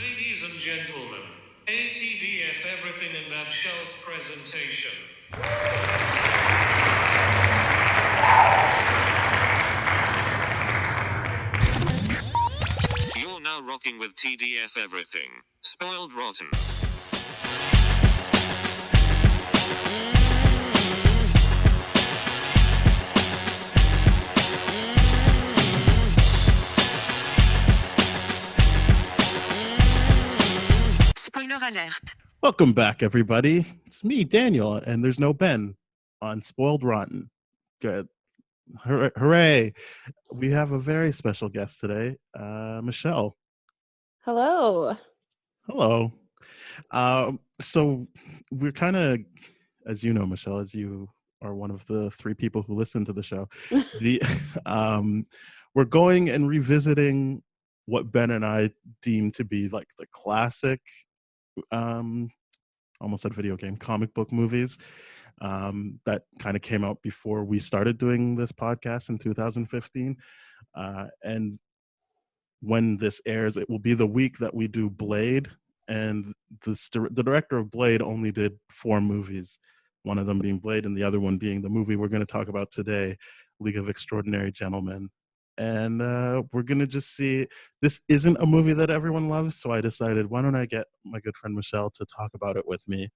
Ladies and gentlemen, ATDF everything in that shelf presentation. You're now rocking with TDF everything. Spoiled rotten. Spoiler alert. Welcome back, everybody. It's me, Daniel, and there's no Ben on Spoiled Rotten. Good. Hooray. We have a very special guest today, Michele. Hello. Hello. So we're kind of, as you know, Michele, as you are one of the three people who listen to the show, we're going and revisiting what Ben and I deem to be like the classic almost said video game, comic book movies that kind of came out before we started doing this podcast in 2015. And when this airs, it will be the week that we do Blade. And the director of Blade only did 4 movies, one of them being Blade and the other one being the movie we're going to talk about today, League of Extraordinary Gentlemen. And we're going to just see, this isn't a movie that everyone loves, so I decided, why don't I get my good friend Michele to talk about it with me?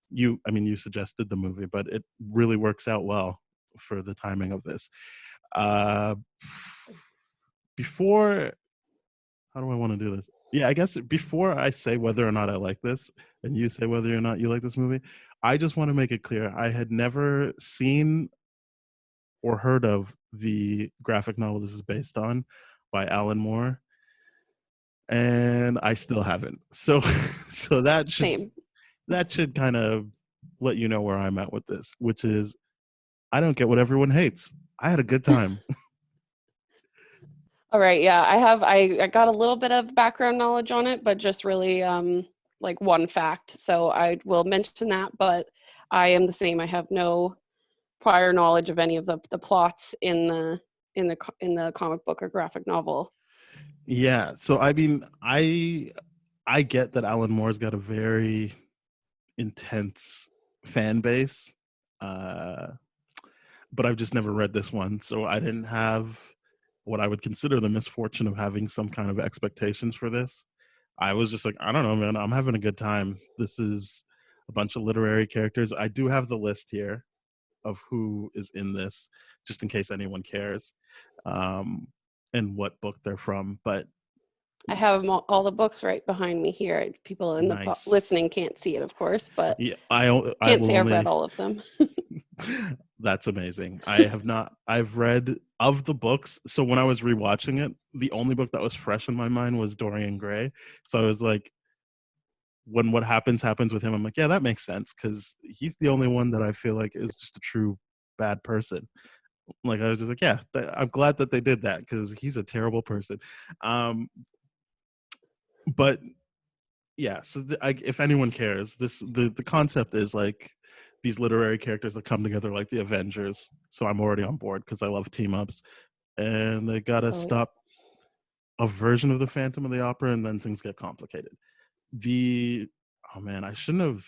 You suggested the movie, but it really works out well for the timing of this. Before, how do I want to do this? Yeah, I guess before I say whether or not I like this, and you say whether or not you like this movie, I just want to make it clear, I had never seen or heard of the graphic novel this is based on by Alan Moore, and I still haven't. So that should kind of let you know where I'm at with this, which is I don't get what everyone hates. I had a good time. All right, yeah, I got a little bit of background knowledge on it, but just really like one fact. So I will mention that, but I am the same. I have no prior knowledge of any of the plots in the comic book or graphic novel. Yeah, so I mean, I get that Alan Moore's got a very intense fan base, but I've just never read this one, so I didn't have what I would consider the misfortune of having some kind of expectations for this. I was just like, I don't know, man, I'm having a good time. This is a bunch of literary characters. I do have the list here of who is in this, just in case anyone cares, and what book they're from. But I have all the books right behind me here. People in nice. the listening can't see it, of course, but yeah, I've read all of them. That's amazing. I've read of the books. So when I was rewatching it, the only book that was fresh in my mind was Dorian Gray. So I was like, when what happens with him, I'm like, yeah, that makes sense, because he's the only one that I feel like is just a true bad person. Like, I was just like, yeah, I'm glad that they did that, because he's a terrible person. But yeah, so if anyone cares, the concept is like these literary characters that come together like the Avengers. So I'm already on board because I love team ups, and they gotta stop a version of the Phantom of the Opera, and then things get complicated. I shouldn't have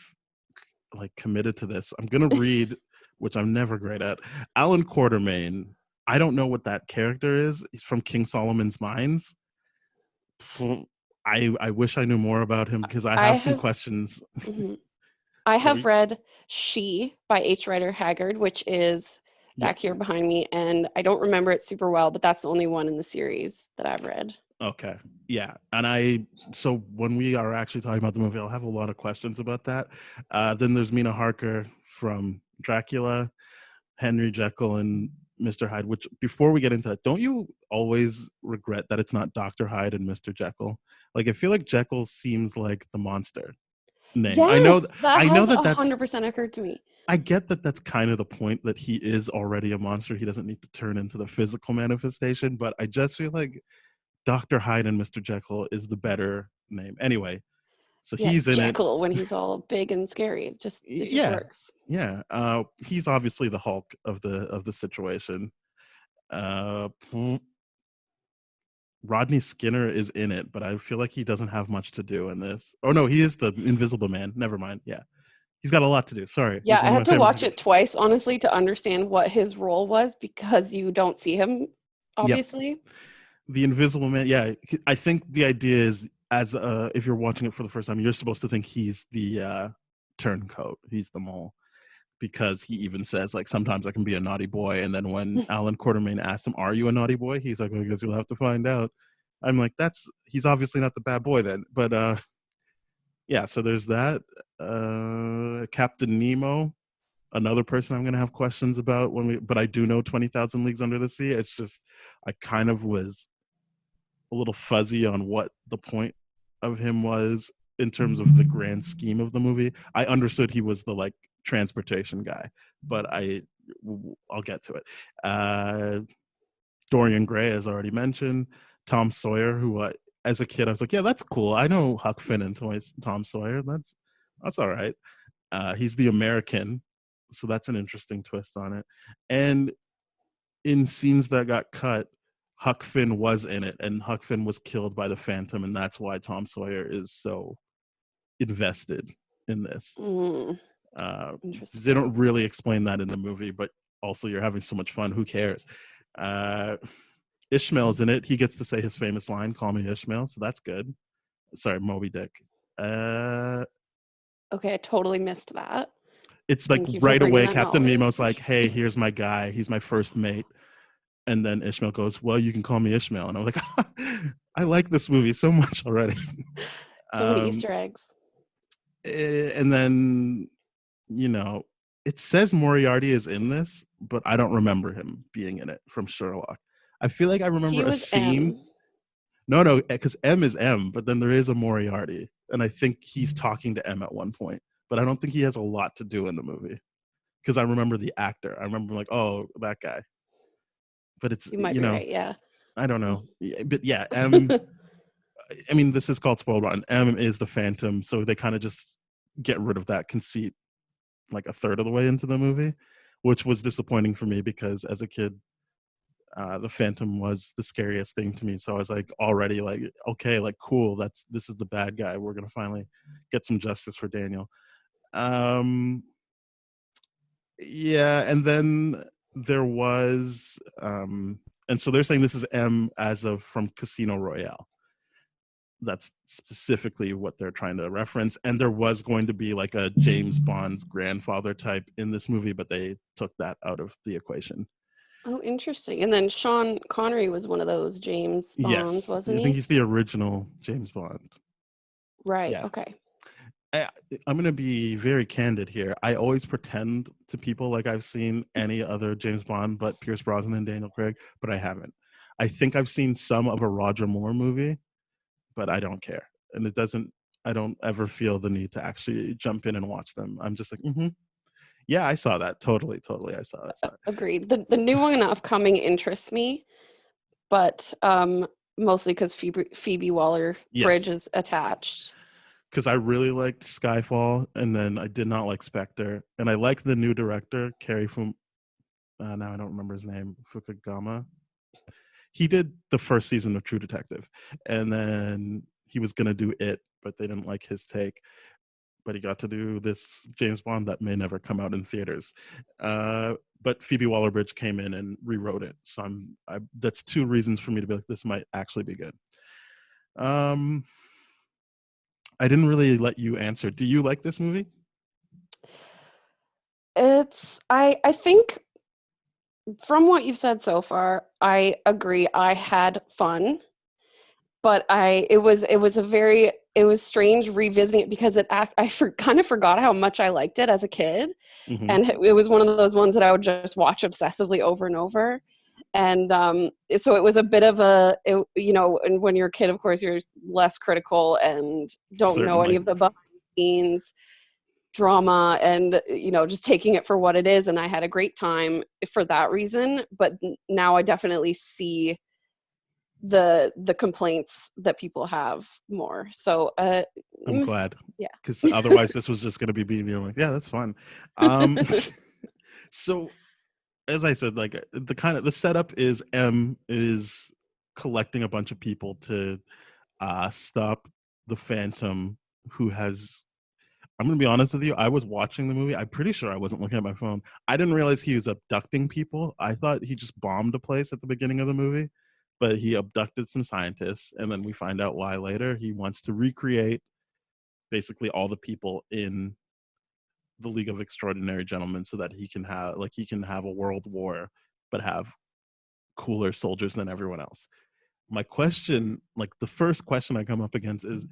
like committed to this. I'm gonna read, which I'm never great at. Alan Quartermain. I don't know what that character is. He's from King Solomon's Mines. I wish I knew more about him, because I have some questions. Mm-hmm. I have read She by H. Rider Haggard, which is back here behind me, and I don't remember it super well, but that's the only one in the series that I've read. Okay. Yeah. And so when we are actually talking about the movie, I'll have a lot of questions about that. Then there's Mina Harker from Dracula, Henry Jekyll, and Mr. Hyde, which, before we get into that, don't you always regret that it's not Dr. Hyde and Mr. Jekyll? Like, I feel like Jekyll seems like the monster name. Yes, I know that's 100% occurred to me. I get that that's kind of the point, that he is already a monster. He doesn't need to turn into the physical manifestation, but I just feel like Dr. Hyde and Mr. Jekyll is the better name. Anyway, so he's in Jekyll when he's all big and scary. It just works. Yeah. He's obviously the Hulk of the situation. Rodney Skinner is in it, but I feel like he doesn't have much to do in this. Oh no, he is the Invisible Man. Never mind. Yeah, he's got a lot to do. Sorry, Yeah, he's I one of had my to favorite watch movies. it twice, honestly, to understand what his role was because you don't see him, Yep, obviously. the Invisible Man. Yeah, I think the idea is as if you're watching it for the first time, you're supposed to think he's the turncoat. He's the mole because he even says like sometimes I can be a naughty boy, and then when Alan Quartermain asks him, "Are you a naughty boy?" He's like, well, "I guess you'll have to find out." I'm like, he's obviously not the bad boy then, but yeah. So there's that. Captain Nemo, another person I'm gonna have questions about but I do know 20,000 Leagues Under the Sea. It's just I kind of was a little fuzzy on what the point of him was in terms of the grand scheme of the movie. I understood he was the like transportation guy, but I'll get to it. Dorian Gray, as already mentioned, Tom Sawyer, who as a kid I was like, yeah, that's cool. I know Huck Finn and Tom Sawyer. That's all right. He's the American, so that's an interesting twist on it. And in scenes that got cut, Huck Finn was in it, and Huck Finn was killed by the Phantom, and that's why Tom Sawyer is so invested in this. They don't really explain that in the movie, but also you're having so much fun. Who cares? Ishmael's in it. He gets to say his famous line, "Call me Ishmael," so that's good. Sorry, Moby Dick. Okay, I totally missed that. It's like Thank you for right bringing away, that Captain knowledge. Nemo's like, "Hey, here's my guy. He's my first mate." And then Ishmael goes, "Well, you can call me Ishmael." And I'm like, I like this movie so much already. So many Easter eggs. And then, it says Moriarty is in this, but I don't remember him being in it from Sherlock. I feel like I remember He a was scene. M. No, because M is M, but then there is a Moriarty. And I think he's talking to M at one point, but I don't think he has a lot to do in the movie because I remember the actor. I remember like, oh, that guy. But it's, You might be right, yeah. I don't know. But yeah, M, I mean, this is called Spoiled Rotten. M is the Phantom, so they kind of just get rid of that conceit like a third of the way into the movie, which was disappointing for me because as a kid, the Phantom was the scariest thing to me. So I was like already like, okay, like cool. This is the bad guy. We're gonna finally get some justice for Daniel. Yeah, and then there was, and so they're saying this is M as of from Casino Royale. That's specifically what they're trying to reference. And there was going to be like a James Bond's grandfather type in this movie, but they took that out of the equation. Oh, interesting. And then Sean Connery was one of those James Bonds, Yes, wasn't I think he? he's the original James Bond. Right, Yeah. okay. I'm going to be very candid here. I always pretend to people like I've seen any other James Bond but Pierce Brosnan and Daniel Craig, but I haven't. I think I've seen some of a Roger Moore movie, but I don't care. And I don't ever feel the need to actually jump in and watch them. I'm just like, yeah, I saw that. Totally. I saw that. Agreed. The new one upcoming interests me, but mostly because Phoebe Waller-Bridge is attached. Because I really liked Skyfall, and then I did not like Spectre, and I like the new director, Kerry from. Now I don't remember his name. Fukugama. He did the first season of True Detective, and then he was gonna do it, but they didn't like his take. But he got to do this James Bond that may never come out in theaters. But Phoebe Waller-Bridge came in and rewrote it, so that's two reasons for me to be like, this might actually be good. I didn't really let you answer. Do you like this movie? I think from what you've said so far, I agree. I had fun, but it was strange revisiting it because kind of forgot how much I liked it as a kid, and it was one of those ones that I would just watch obsessively over and over. And so it was a bit of and when you're a kid, of course, you're less critical and don't know any of the behind the scenes drama and just taking it for what it is. And I had a great time for that reason. But now I definitely see the complaints that people have more. So I'm glad. Yeah. Because otherwise this was just going to be being like, yeah, that's fun. So as I said, like the setup is M is collecting a bunch of people to stop the Phantom, who has. I'm gonna be honest with you. I was watching the movie. I'm pretty sure I wasn't looking at my phone. I didn't realize he was abducting people. I thought he just bombed a place at the beginning of the movie, but he abducted some scientists, and then we find out why later. He wants to recreate basically all the people in the League of Extraordinary Gentlemen, so that he can have a world war, but have cooler soldiers than everyone else. My question, like the first question I come up against, is: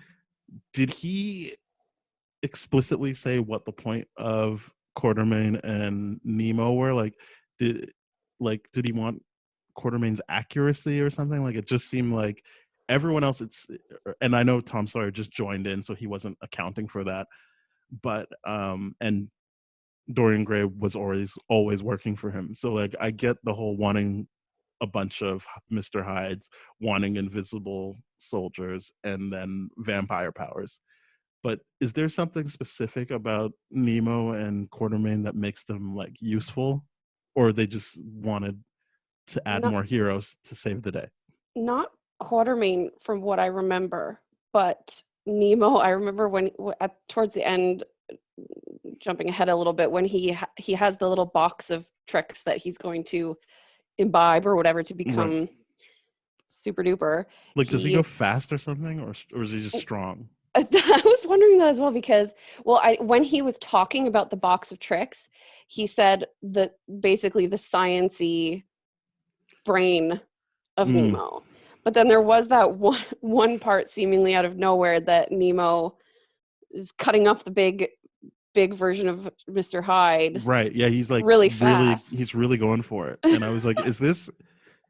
did he explicitly say what the point of Quartermain and Nemo were? Did did he want Quartermain's accuracy or something? Like, it just seemed like everyone else, and I know Tom Sawyer just joined in, so he wasn't accounting for that, but and Dorian Gray was always working for him. So like, I get the whole wanting a bunch of Mr. Hydes, wanting invisible soldiers, and then vampire powers. But is there something specific about Nemo and Quartermain that makes them like useful, or they just wanted to add Not more heroes to save the day? not Quatermain from what I remember, but Nemo. I remember when towards the end, jumping ahead a little bit, when he has the little box of tricks that he's going to imbibe or whatever to become Right. super duper. Like, does he go fast or something, or is he just strong? I was wondering that as well, because when he was talking about the box of tricks, he said that basically the science-y brain of Nemo. But then there was that one part seemingly out of nowhere that Nemo is cutting up the big version of Mr. Hyde. Right. Yeah, he's like really fast. he's really going for it. And I was like,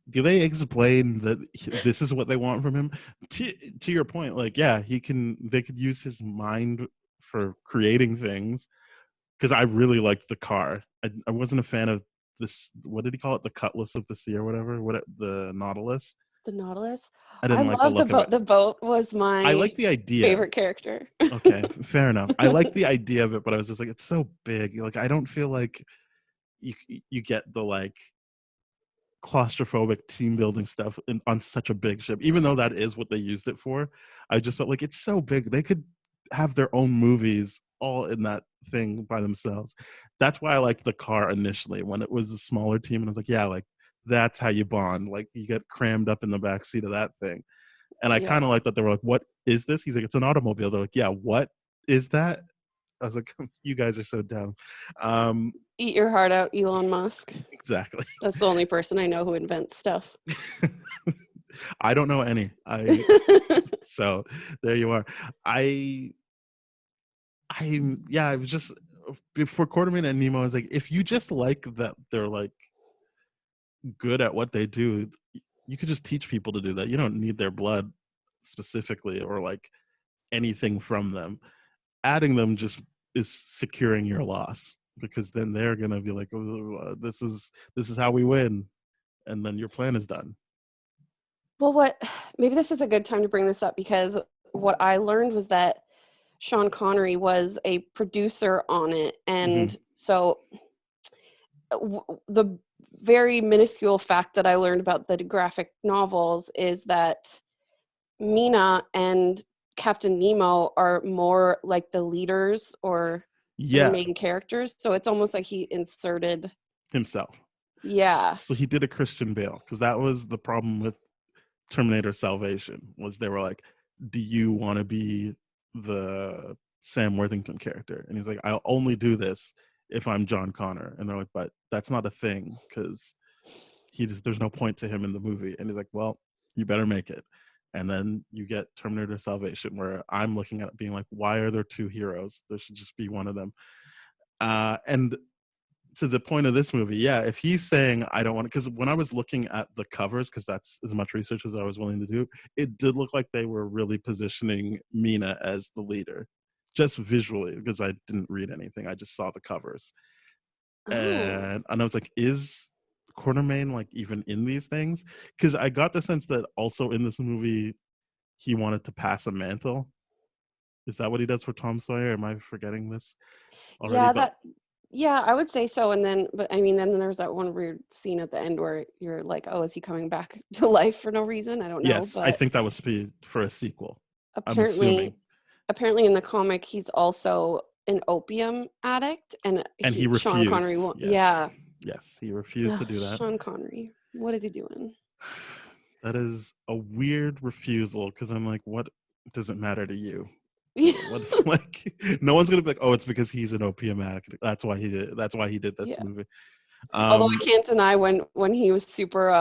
do they explain that this is what they want from him? To your point, like, yeah, they could use his mind for creating things, because I really liked the car. I wasn't a fan of this, what did he call it, the Cutlass of the Sea or whatever, the Nautilus. The Nautilus. I didn't like the love the look of boat. it. The boat was my I like the idea. favorite character. Okay, fair enough. I like the idea of it, but I was just like, it's so big. Like, I don't feel like you get the like claustrophobic team building stuff on such a big ship, even though that is what they used it for. I just felt like it's so big. They could have their own movies all in that thing by themselves. That's why I liked the car initially, when it was a smaller team, and I was like, yeah, like, that's how you bond. Like, you get crammed up in the back seat of that thing. And I kind of like that they were like, what is this? He's like, it's an automobile. They're like, yeah, what is that? I was like, you guys are so dumb. Eat your heart out, Elon Musk. Exactly. That's the only person I know who invents stuff. I don't know any. So there you are. I was just, before Quartermain and Nemo, I was like, if you just like that they're like good at what they do, you could just teach people to do that. You don't need their blood specifically, or like anything from them. Adding them just is securing your loss, because then they're gonna be like, oh, this is how we win, and then your plan is done. Well, maybe this is a good time to bring this up, because what I learned was that Sean Connery was a producer on it, and so the very minuscule fact that I learned about the graphic novels is that Mina and Captain Nemo are more like the leaders or the main characters. So it's almost like he inserted himself. Yeah. So he did a Christian Bale, because that was the problem with Terminator Salvation, was they were like, do you want to be the Sam Worthington character? And he's like, I'll only do this if I'm John Connor. And they're like, but that's not a thing, because there's no point to him in the movie. And he's like, well, you better make it. And then you get Terminator Salvation, where I'm looking at it being like, why are there two heroes? There should just be one of them. And to the point of this movie, yeah, if he's saying, I don't want to, because when I was looking at the covers, because that's as much research as I was willing to do, it did look like they were really positioning Mina as the leader, just visually, because I didn't read anything. I just saw the covers. And I was like, is Quartermain like even in these things? Because I got the sense that also in this movie he wanted to pass a mantle. Is that what he does for Tom Sawyer? Am I forgetting this already? Yeah, I would say so. And then, but I mean, then there's that one weird scene at the end where you're like, oh, is he coming back to life for no reason? I don't know. Yes, I But think that was for a sequel. I'm apparently, assuming. apparently in the comic, he's also an opium addict, and And he Sean Connery, refused. Yes. yeah, Yes, he refused to ugh, do that. Sean Connery, what is he doing? That is a weird refusal because I'm like, what does it matter to you? Yeah, What is like? No one's gonna be like, oh, it's because he's an opium addict. That's why he did. That's why he did this yeah. movie. Although I can't deny when he was super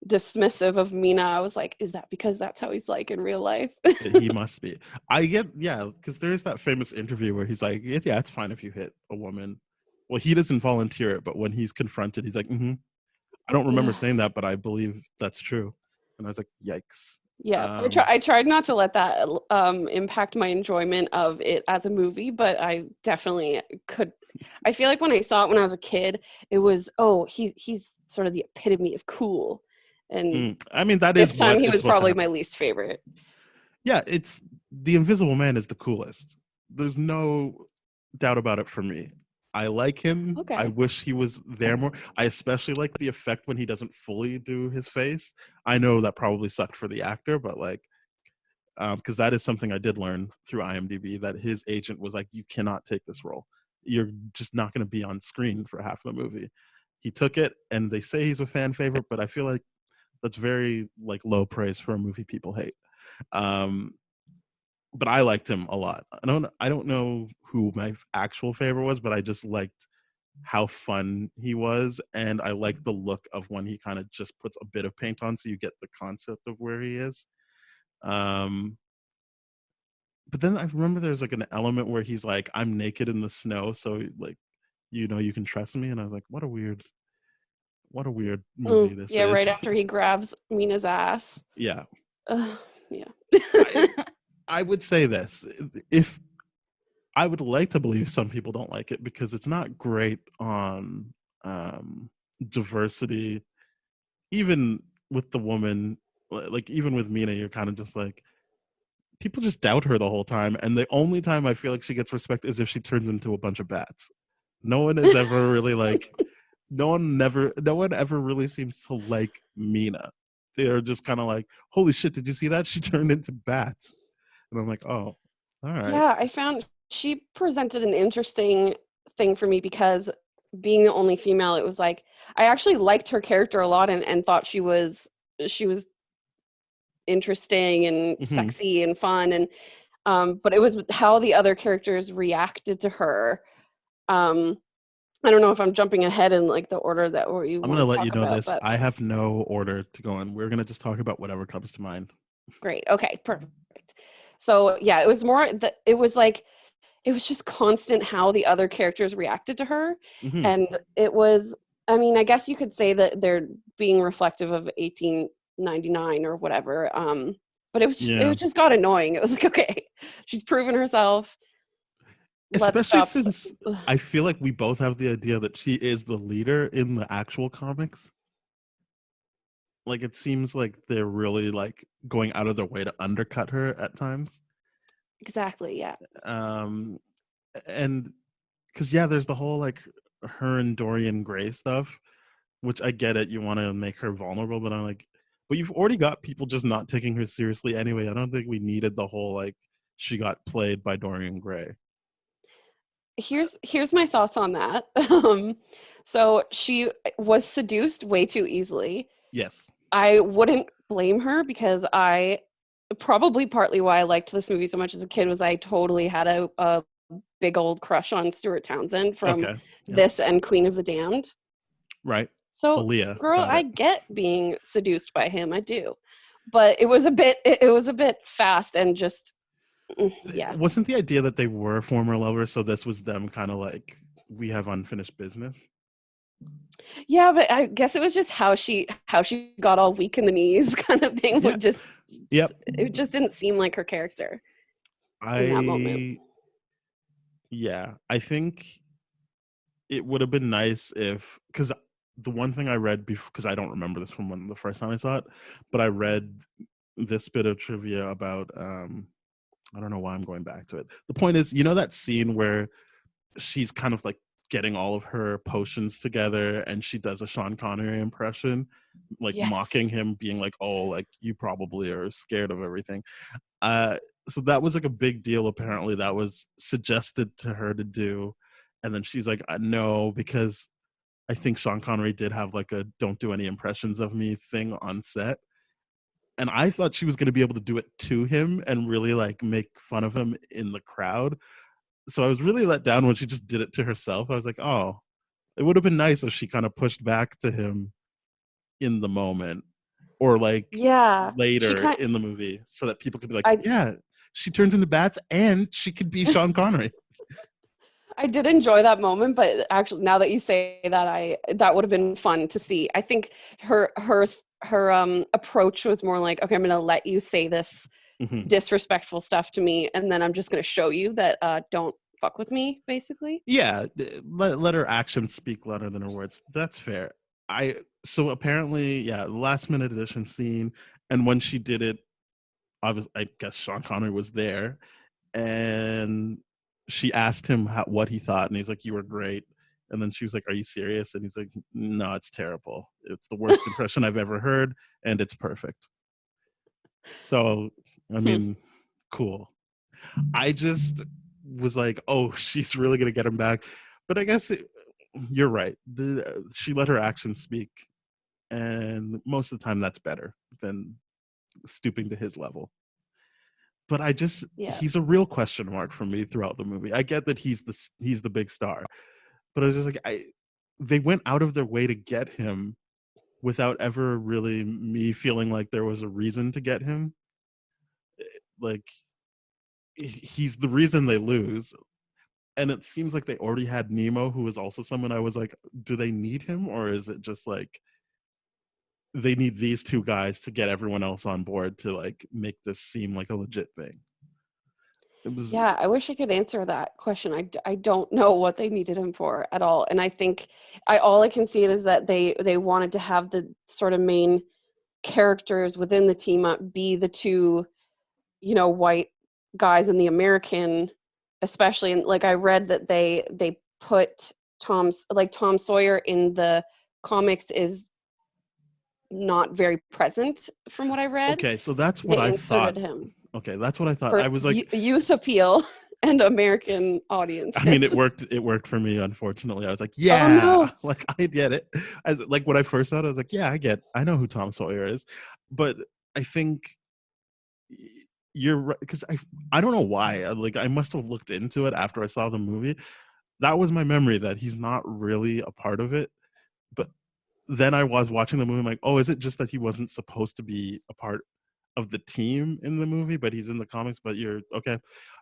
dismissive of Mina, I was like, is that because that's how he's like in real life? He must be. I get, yeah, because there's that famous interview where he's like, yeah, it's fine if you hit a woman. Well, he doesn't volunteer it, but when he's confronted, he's like, I don't remember Yeah. saying that, but I believe that's true. And I was like, yikes. Yeah, I tried not to let that impact my enjoyment of it as a movie, but I definitely could. I feel like when I saw it when I was a kid, it was, oh, he's sort of the epitome of cool, and I mean, that this is time what he is was supposed to probably my happen. least favorite. Yeah, it's the Invisible Man is the coolest. There's no doubt about it for me. I like him. I Okay. wish he was there more. I especially like the effect when he doesn't fully do his face. I know that probably sucked for the actor, but like, because that is something I did learn through IMDb, that his agent was like, you cannot take this role. You're just not going to be on screen for half the movie. He took it, and they say he's a fan favorite, but I feel like that's very like low praise for a movie people hate. Um, but I liked him a lot. I don't know who my actual favorite was, but I just liked how fun he was, and I liked the look of when he kind of just puts a bit of paint on, so you get the concept of where he is. Um, but then I remember there's like an element where he's like, "I'm naked in the snow, so like, you can trust me." And I was like, what a weird movie this Yeah, right is." after he grabs Mina's ass. Yeah, Yeah. I I would say this: if I would like to believe some people don't like it because it's not great on diversity. Even with the woman, like even with Mina, you're kind of just like, people just doubt her the whole time, and the only time I feel like she gets respect is if she turns into a bunch of bats. No one is ever really like, no one ever really seems to like Mina. They're just kind of like, holy shit, did you see that? She turned into bats, and I'm like, oh, all right. Yeah, I found she presented an interesting thing for me because being the only female, it was like I actually liked her character a lot and thought she was interesting and Hmm. sexy and fun and but it was how the other characters reacted to her. Um I don't know if I'm jumping ahead in like the order that you I'm want gonna to let you talk know about, this. but I have no order to go in. We're gonna just talk about whatever comes to mind. great. Okay, perfect. So yeah, it was more that it was like it was just constant how the other characters reacted to her. Hmm. And it was, I mean, I guess you could say that they're being reflective of 1899 or whatever. But it Yeah, was just got annoying. It was like, okay, she's proven herself. Let's especially stop. since I feel like we both have the idea that she is the leader in the actual comics. Like it seems like they're really like going out of their way to undercut her at times. Exactly, yeah. Um, and because yeah, there's the whole like her and Dorian Gray stuff, which I get it. You want to make her vulnerable, but I'm like, but you've already got people just not taking her seriously anyway. I don't think we needed the whole like she got played by Dorian Gray. Here's my thoughts on that. So she was seduced way too easily. Yes. I wouldn't blame her because I probably partly why I liked this movie so much as a kid was I totally had a big old crush on Stuart Townsend from Okay. Yeah. this and Queen of the Damned. Right. So, Aaliyah. girl, Got I it. get being seduced by him. I do. But it was a bit fast and just yeah. Wasn't the idea that they were former lovers, so this was them kind of like, we have unfinished business? Yeah, but I guess it was just how she got all weak in the knees kind of thing Yeah. would just Yep. it just didn't seem like her character in that moment. I Yeah, I think it would have been nice if, because the one thing I read before, because I don't remember this from when the first time I saw it, but I read this bit of trivia about I don't know why I'm going back to it. The point is, that scene where she's kind of like getting all of her potions together, and she does a Sean Connery impression, like mocking Yes. him, being like, "Oh, like you probably are scared of everything." Uh, so that was like a big deal. Apparently, that was suggested to her to do, and then she's like, "No," because I think Sean Connery did have like a "don't do any impressions of me" thing on set. And I thought she was going to be able to do it to him and really like make fun of him in the crowd. So I was really let down when she just did it to herself. I was like, oh, it would have been nice if she kind of pushed back to him in the moment, or like Yeah. She later kind in the movie, so that people could be like, I yeah, she turns into bats and she could be Sean Connery. I did enjoy that moment, but actually now that you say that, that would have been fun to see. I think her approach was more like, okay, I'm going to let you say this Mhm. disrespectful stuff to me, and then I'm just going to show you that don't fuck with me, basically. Yeah, let her actions speak louder than her words. That's fair. I So apparently, yeah, the last minute edition scene, and when she did it, I guess Sean Connery was there, and she asked him what he thought, and he's like, "You were great." And then she was like, "Are you serious?" And he's like, "No, it's terrible. It's the worst impression I've ever heard, and it's perfect." So, I mean, cool. I just was like, "Oh, she's really gonna get him back," but I guess you're right. She let her actions speak, and most of the time, that's better than stooping to his level. But Yeah. he's a real question mark for me throughout the movie. I get that he's the big star, but I was just like, they went out of their way to get him without ever really me feeling like there was a reason to get him. Like, he's the reason they lose. And it seems like they already had Nemo, who was also someone I was like, do they need him, or is it just like they need these two guys to get everyone else on board to like make this seem like a legit thing? It was Yeah, I wish I could answer that question. I don't know what they needed him for at all. And I think all I can see it is that they wanted to have the sort of main characters within the team up be the two, white guys in the American, especially. And like I read that they put Tom Sawyer in the comics is not very present from what I read. okay. So that's what They I thought. inserted him Okay, that's what I thought. for I was like, youth appeal and American I mean, it audiences. worked. It worked for me. Unfortunately, I was like, Oh yeah, no. like I get it. As like when I first saw it, I was like, yeah, I know who Tom Sawyer is. But I think you're right, because I don't know why. Like I must have looked into it after I saw the movie. That was my memory, that he's not really a part of it. But then I was watching the movie, I'm like, oh, is it just that he wasn't supposed to be a part of the team in the movie, but he's in the comics? But you're okay.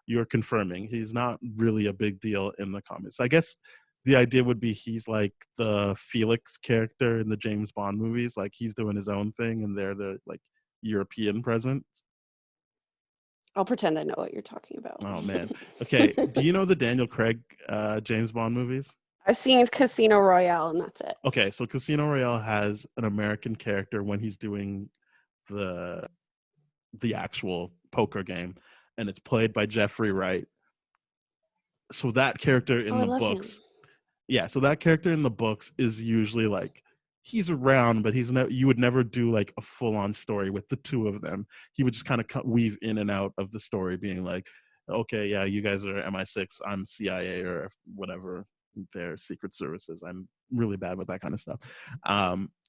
You're confirming he's not really a big deal in the comics. I guess the idea would be he's like the Felix character in the James Bond movies. Like he's doing his own thing, and they're the like European presence. I'll pretend I know what you're talking about. Oh man. Okay. Do you know the Daniel Craig James Bond movies? I've seen Casino Royale and that's it. Okay, so Casino Royale has an American character when he's doing the the actual poker game, and it's played by Jeffrey Wright. So that character Oh, in I the love him. books, yeah, so that character in the books is usually like he's around, but you would never do like a full on story with the two of them. He would just kind of weave in and out of the story, being like, okay, yeah, you guys are MI6, I'm CIA or whatever their secret services. I'm really bad with that kind of stuff.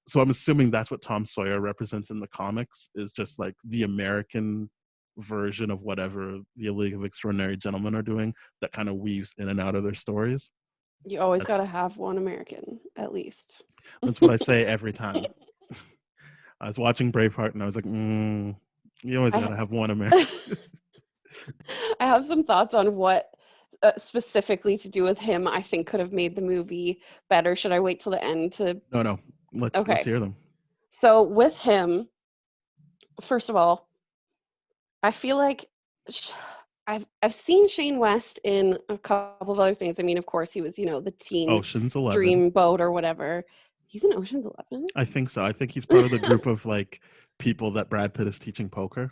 So I'm assuming that's what Tom Sawyer represents in the comics, is just like the American version of whatever the League of Extraordinary Gentlemen are doing, that kind of weaves in and out of their stories. You always got to That's have one American, at least. that's what I say every time. I was watching Braveheart and I was like, you always got I to have one American. I have some thoughts on what specifically to do with him I think could have made the movie better. Should I wait till the end to No, let's Okay. hear them. So with him, first of all, I feel like sh- I've seen Shane West in a couple of other things. I mean, of course, he was, the teen Ocean's 11. dream boat or whatever. He's in Ocean's 11. I think so. I think he's part of the group of like people that Brad Pitt is teaching poker.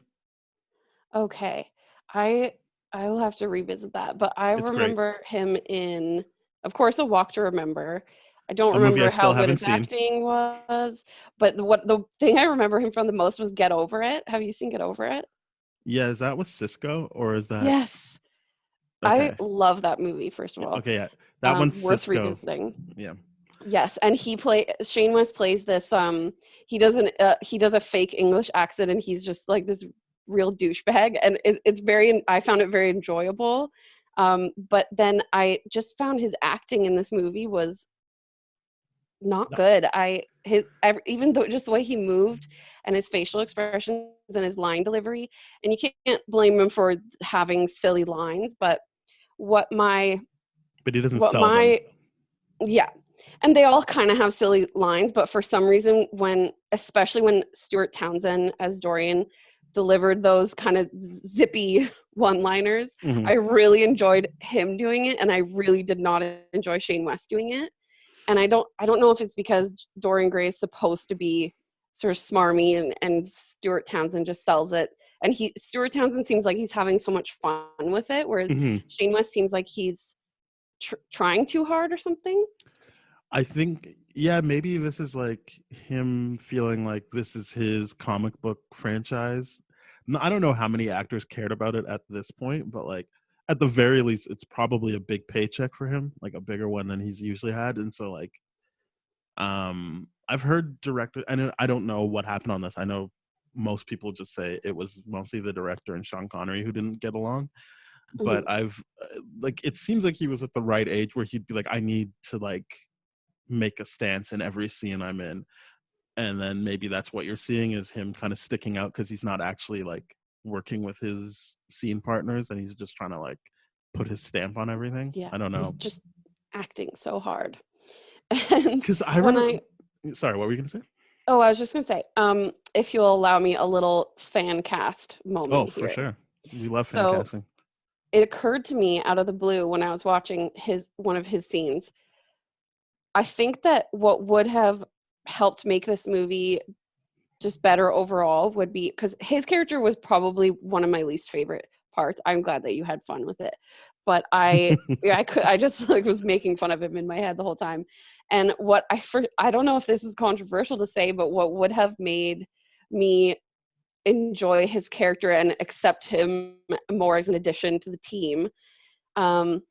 Okay. I I will have to revisit that, but I It's great. remember him in Of course, A Walk to Remember. I don't A movie I remember still how good haven't his seen. acting was, but what the thing I remember him from the most was Get Over It. Have you seen Get Over It? Yeah, is that with Cisco or is that Yes. I okay? love that movie, first of all. Okay, yeah, that one's Worth Cisco. revisiting. Yeah, Yes, and Shane West plays this he does a fake English accent, and he's just like this real douchebag, and I found it very enjoyable. But then I just found his acting in this movie was not No, good. Even though just the way he moved and his facial expressions and his line delivery, and you can't blame him for having silly lines, but what my but he doesn't what sell them. my yeah, and they all kind of have silly lines, but for some reason, especially when Stuart Townsend as Dorian delivered those kind of zippy one-liners, Hmm. I really enjoyed him doing it, and I really did not enjoy Shane West doing it. And I don't know if it's because Dorian Gray is supposed to be sort of smarmy, and Stuart Townsend just sells it. And Stuart Townsend seems like he's having so much fun with it, whereas Hmm. Shane West seems like he's trying too hard or something. I think, yeah, maybe this is like him feeling like this is his comic book franchise. I don't know how many actors cared about it at this point, but like at the very least, it's probably a big paycheck for him, like a bigger one than he's usually had. And so, like, I've heard director, and I don't know what happened on this. I know most people just say it was mostly the director and Sean Connery who didn't get along. But Mhm. I've like, it seems like he was at the right age where he'd be like, I need to like make a stance in every scene I'm in. And then maybe that's what you're seeing is him kind of sticking out because he's not actually like working with his scene partners and he's just trying to like put his stamp on everything. Yeah, I don't he's know. just acting so hard. And Because I when remember, I sorry, what were you going to say? oh, I was just gonna say, if you'll allow me a little fan cast Oh, moment for here. sure. We love fan So casting. it occurred to me out of the blue when I was watching one of his scenes. I think that what would have helped make this movie just better overall would be because his character was probably one of my least favorite parts. I'm glad that you had fun with it, but I just like was making fun of him in my head the whole time. And I don't know if this is controversial to say, but what would have made me enjoy his character and accept him more as an addition to the team, um,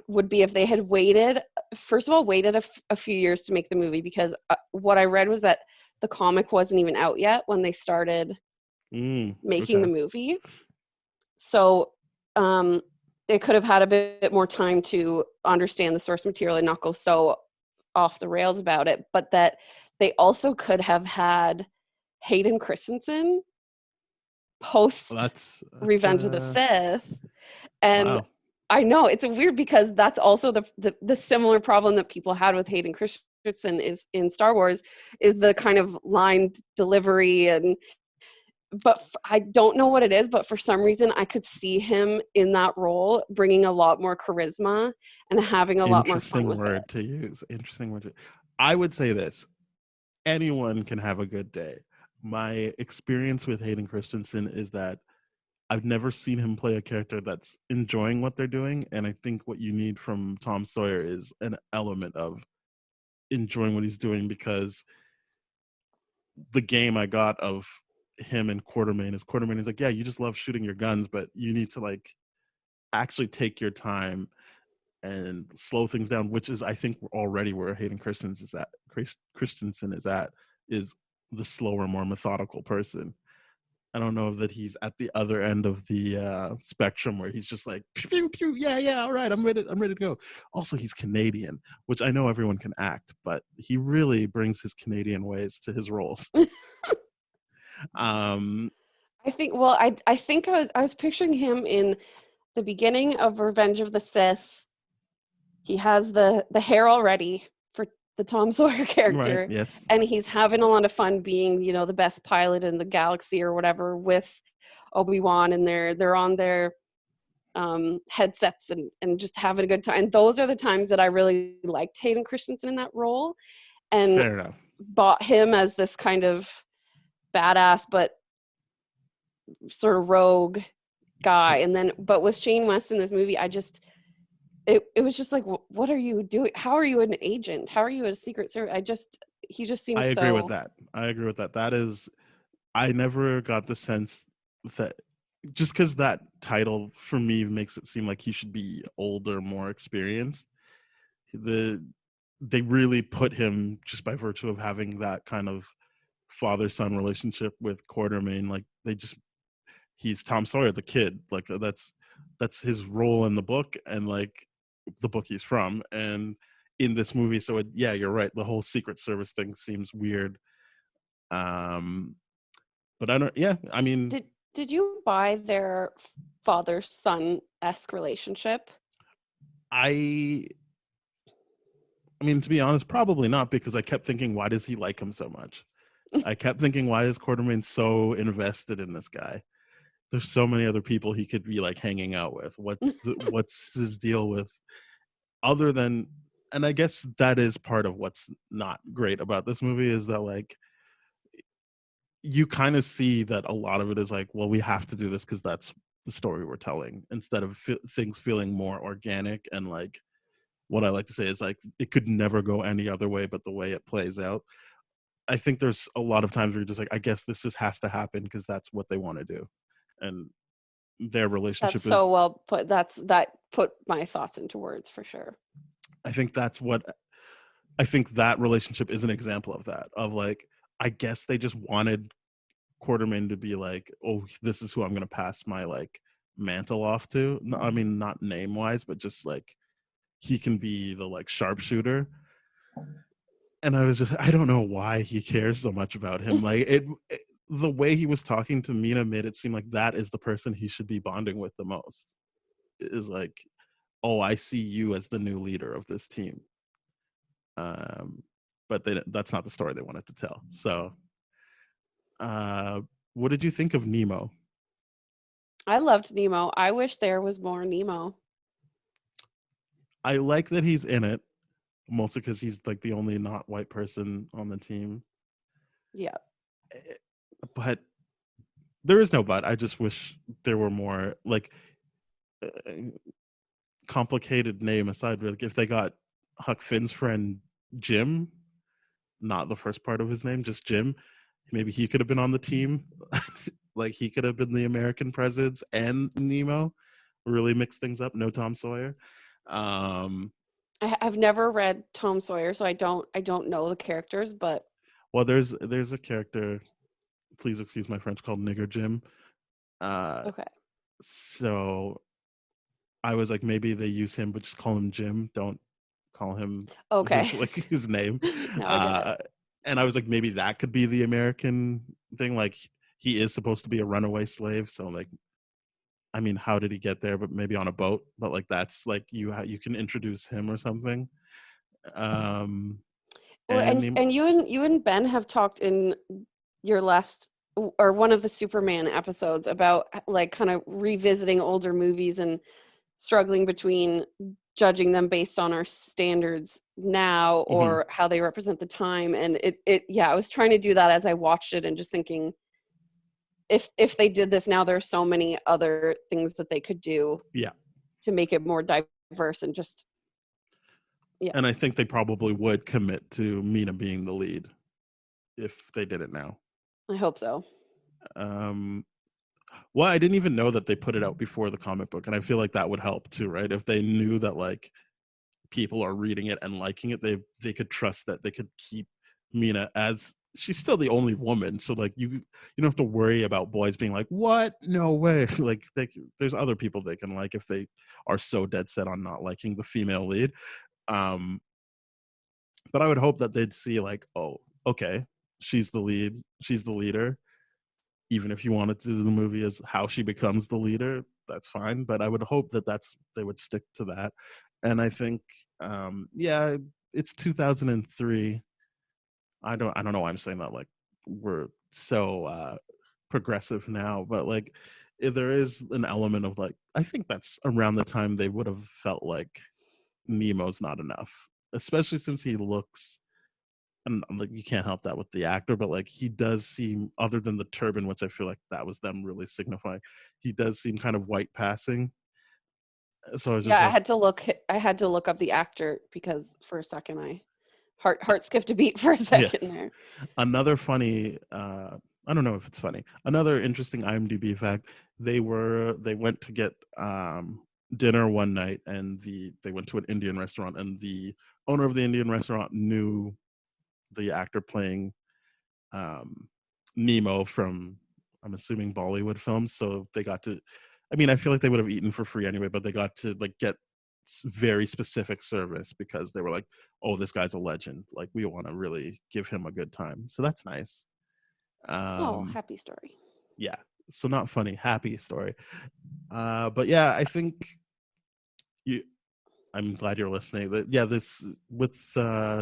would be if they had waited a few years to make the movie, because what I read was that the comic wasn't even out yet when they started making the Okay. movie. So um, they could have had a bit more time to understand the source material and not go so off the rails about it. But that they also could have had Hayden Christensen Well, post that's Revenge of the Sith. And wow. I know it's weird because that's also the similar problem that people had with Hayden Christensen is in Star Wars, is the kind of line delivery. And I don't know what it is, but for some reason I could see him in that role bringing a lot more charisma and having a lot more fun Interesting with it. word to use. Interesting word I would say this. Anyone can have a good day. My experience with Hayden Christensen is that I've never seen him play a character that's enjoying what they're doing. And I think what you need from Tom Sawyer is an element of enjoying what he's doing, because the game I got of him and Quartermain is like, yeah, you just love shooting your guns, but you need to like actually take your time and slow things down, which is, I think, already where Hayden Christensen is at, is the slower, more methodical person. I don't know that he's at the other end of the spectrum where he's just like, pew, pew, yeah, all right, I'm ready to go. Also, he's Canadian, which I know everyone can act, but he really brings his Canadian ways to his roles. Um, I think I was picturing him in the beginning of Revenge of the Sith. He has the hair already for the Tom Sawyer right, character, yes. and he's having a lot of fun being, the best pilot in the galaxy or whatever with Obi-Wan, and they're on their headsets and just having a good time. And those are the times that I really liked Hayden Christensen in that role, and Fair enough. bought him as this kind of badass but sort of rogue guy. And then, but with Shane West in this movie, I just it was just like, what are you doing? How are you an agent? How are you a secret service? He just I seems agree with so. that. I agree with that. That is, I never got the sense that just because that title for me makes it seem like he should be older, more experienced. The they really put him just by virtue of having that kind of father-son relationship with Quartermain. Like he's Tom Sawyer, the kid. Like that's his role in the book and like the book he's from and in this movie. So yeah, you're right. The whole Secret Service thing seems weird. Um, but I don't. Yeah, I mean, Did you buy their father son esque relationship? I I mean, to be honest, probably not because I kept thinking, why does he like him so much? I kept thinking, why is Quartermain so invested in this guy? There's so many other people he could be like hanging out with. What's his deal with other than? And I guess that is part of what's not great about this movie is that like you kind of see that a lot of it is like, well, we have to do this because that's the story we're telling instead of things feeling more organic and like what I like to say is like it could never go any other way but the way it plays out. I think there's a lot of times where you're just like, I guess this just has to happen because that's what they want to do, and their That's relationship so is. well put. That put my thoughts into words for sure. I think that's what I think that relationship is an example of that. Of like, I guess they just wanted Quartermain to be like, oh, this is who I'm going to pass my like mantle off to. No, I mean, not name wise, but just like he can be the like sharpshooter. And I was just, I don't know why he cares so much about him. Like the way he was talking to Mina made it seem like that is the person he should be bonding with the most. Is like, oh, I see you as the new leader of this team. Um, but that's not the story they wanted to tell. So, uh, what did you think of Nemo? I loved Nemo. I wish there was more Nemo. I like that he's in it, mostly because he's like the only not white person on the team. Yeah. But there is no but. I just wish there were more like uh, complicated name aside. Like if they got Huck Finn's friend Jim, not the first part of his name, just Jim, maybe he could have been on the team. Like he could have been the American presence and Nemo. Really mix things up. No Tom Sawyer. Um, I've never read Tom Sawyer, so I don't know the characters, but well, there's a character. Please excuse my French called Nigger Jim. Uh, okay. so I was like, maybe they use him, but just call him Jim. Don't call him Okay. his like his name. Now I get it. And I was like, maybe that could be the American thing. Like he is supposed to be a runaway slave, so like, I mean, how did he get there? But maybe on a boat. But like that's like you can introduce him or something. Um, Well, and you and Ben have talked in your last or one of the Superman episodes about like kind of revisiting older movies and struggling between judging them based on our standards now mhm. or how they represent the time. And it yeah, I was trying to do that as I watched it and just thinking if they did this now, there's so many other things that they could do Yeah. to make it more diverse and just yeah, And I think they probably would commit to Mina being the lead if they did it now. I hope so. Um, well, I didn't even know that they put it out before the comic book, and I feel like that would help too, right? If they knew that like people are reading it and liking it, they could trust that they could keep Mina as she's still the only woman, so like you don't have to worry about boys being like, what? No way! Like there's other people they can like if they are so dead set on not liking the female lead. Um, but I would hope that they'd see like, oh, okay, she's the lead, she's the leader. Even if you wanted to do the movie as how she becomes the leader, that's fine. But I would hope that they would stick to that. And I think, yeah, it's 2003. I don't know why I'm saying that. Like we're so progressive now, but like there is an element of like I think that's around the time they would have felt like Nemo's not enough, especially since he looks and like you can't help that with the actor, but like he does seem, other than the turban, which I feel like that was them really signifying, he does seem kind of white passing. So I was just Yeah, like, I had to look up the actor because for a second I heart skipped a beat for a yeah. second there. Another funny, I don't know if it's funny. Another interesting IMDb fact: they went to get dinner one night, and they went to an Indian restaurant, and the owner of the Indian restaurant knew the actor playing Nemo from, I'm assuming, Bollywood films. So they got to, I mean, I feel like they would have eaten for free anyway, but they got to like get very specific service because they were like, oh, this guy's a legend. Like, we want to really give him a good time. So that's nice. Oh, happy story. Yeah. So not funny, happy story. But yeah, I think you, I'm glad you're listening. But yeah, this with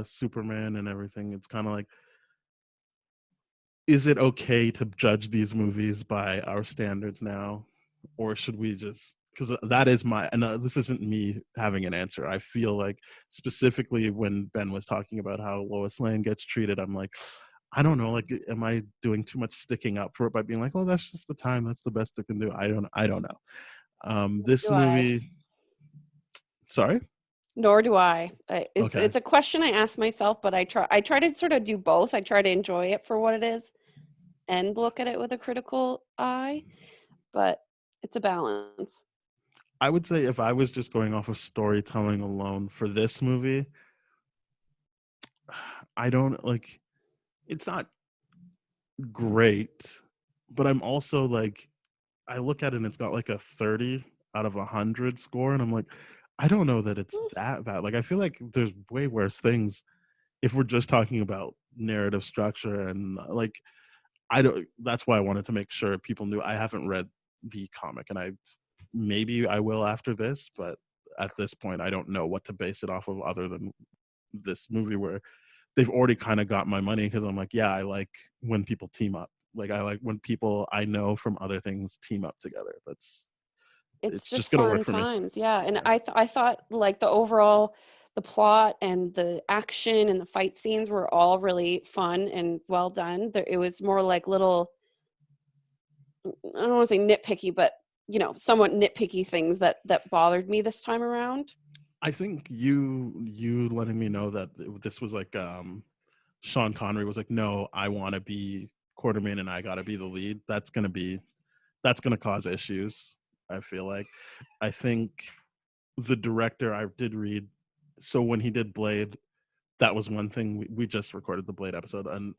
Superman and everything, it's kind of like, is it okay to judge these movies by our standards now, or should we just, because that is my, and this isn't me having an answer. I feel like specifically when Ben was talking about how Lois Lane gets treated, I'm like, I don't know, like, am I doing too much sticking up for it by being like, oh, that's just the time, that's the best it can do? I don't know. This Do I? movie, sorry. Nor do I. Okay. It's a question I ask myself, but I try to sort of do both. I try to enjoy it for what it is and look at it with a critical eye, but it's a balance. I would say if I was just going off of storytelling alone for this movie, I don't like, it's not great, but I'm also like, I look at it and it's got like a 30 out of 100 score, and I'm like, I don't know that it's that bad. Like, I feel like there's way worse things if we're just talking about narrative structure, and like, I don't, that's why I wanted to make sure people knew I haven't read the comic, and maybe I will after this, but at this point I don't know what to base it off of other than this movie, where they've already kind of got my money, because I'm like, yeah, I like when people team up. Like, I like when people I know from other things team up together. It's It's just just gonna work fun for me. times, yeah. And Yeah. I thought like the plot and the action and the fight scenes were all really fun and well done. It was more like little, I don't want to say nitpicky, but somewhat nitpicky things that bothered me this time around. I think you letting me know that this was like, Sean Connery was like, no, I want to be Quartermain and I got to be the lead. That's gonna cause issues. I feel like, I think the director, I did read, so when he did Blade, that was one thing, we just recorded the Blade episode, and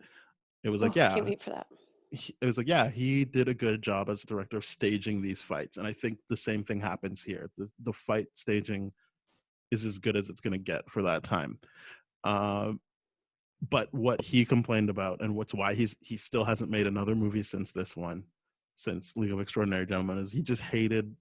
it was like, Oh, yeah, can't wait for that. it was like, yeah, he did a good job as a director of staging these fights, and I think the same thing happens here. The fight staging is as good as it's going to get for that time. Uh, but what he complained about, and why he still hasn't made another movie since this one, since League of Extraordinary Gentlemen, is he just hated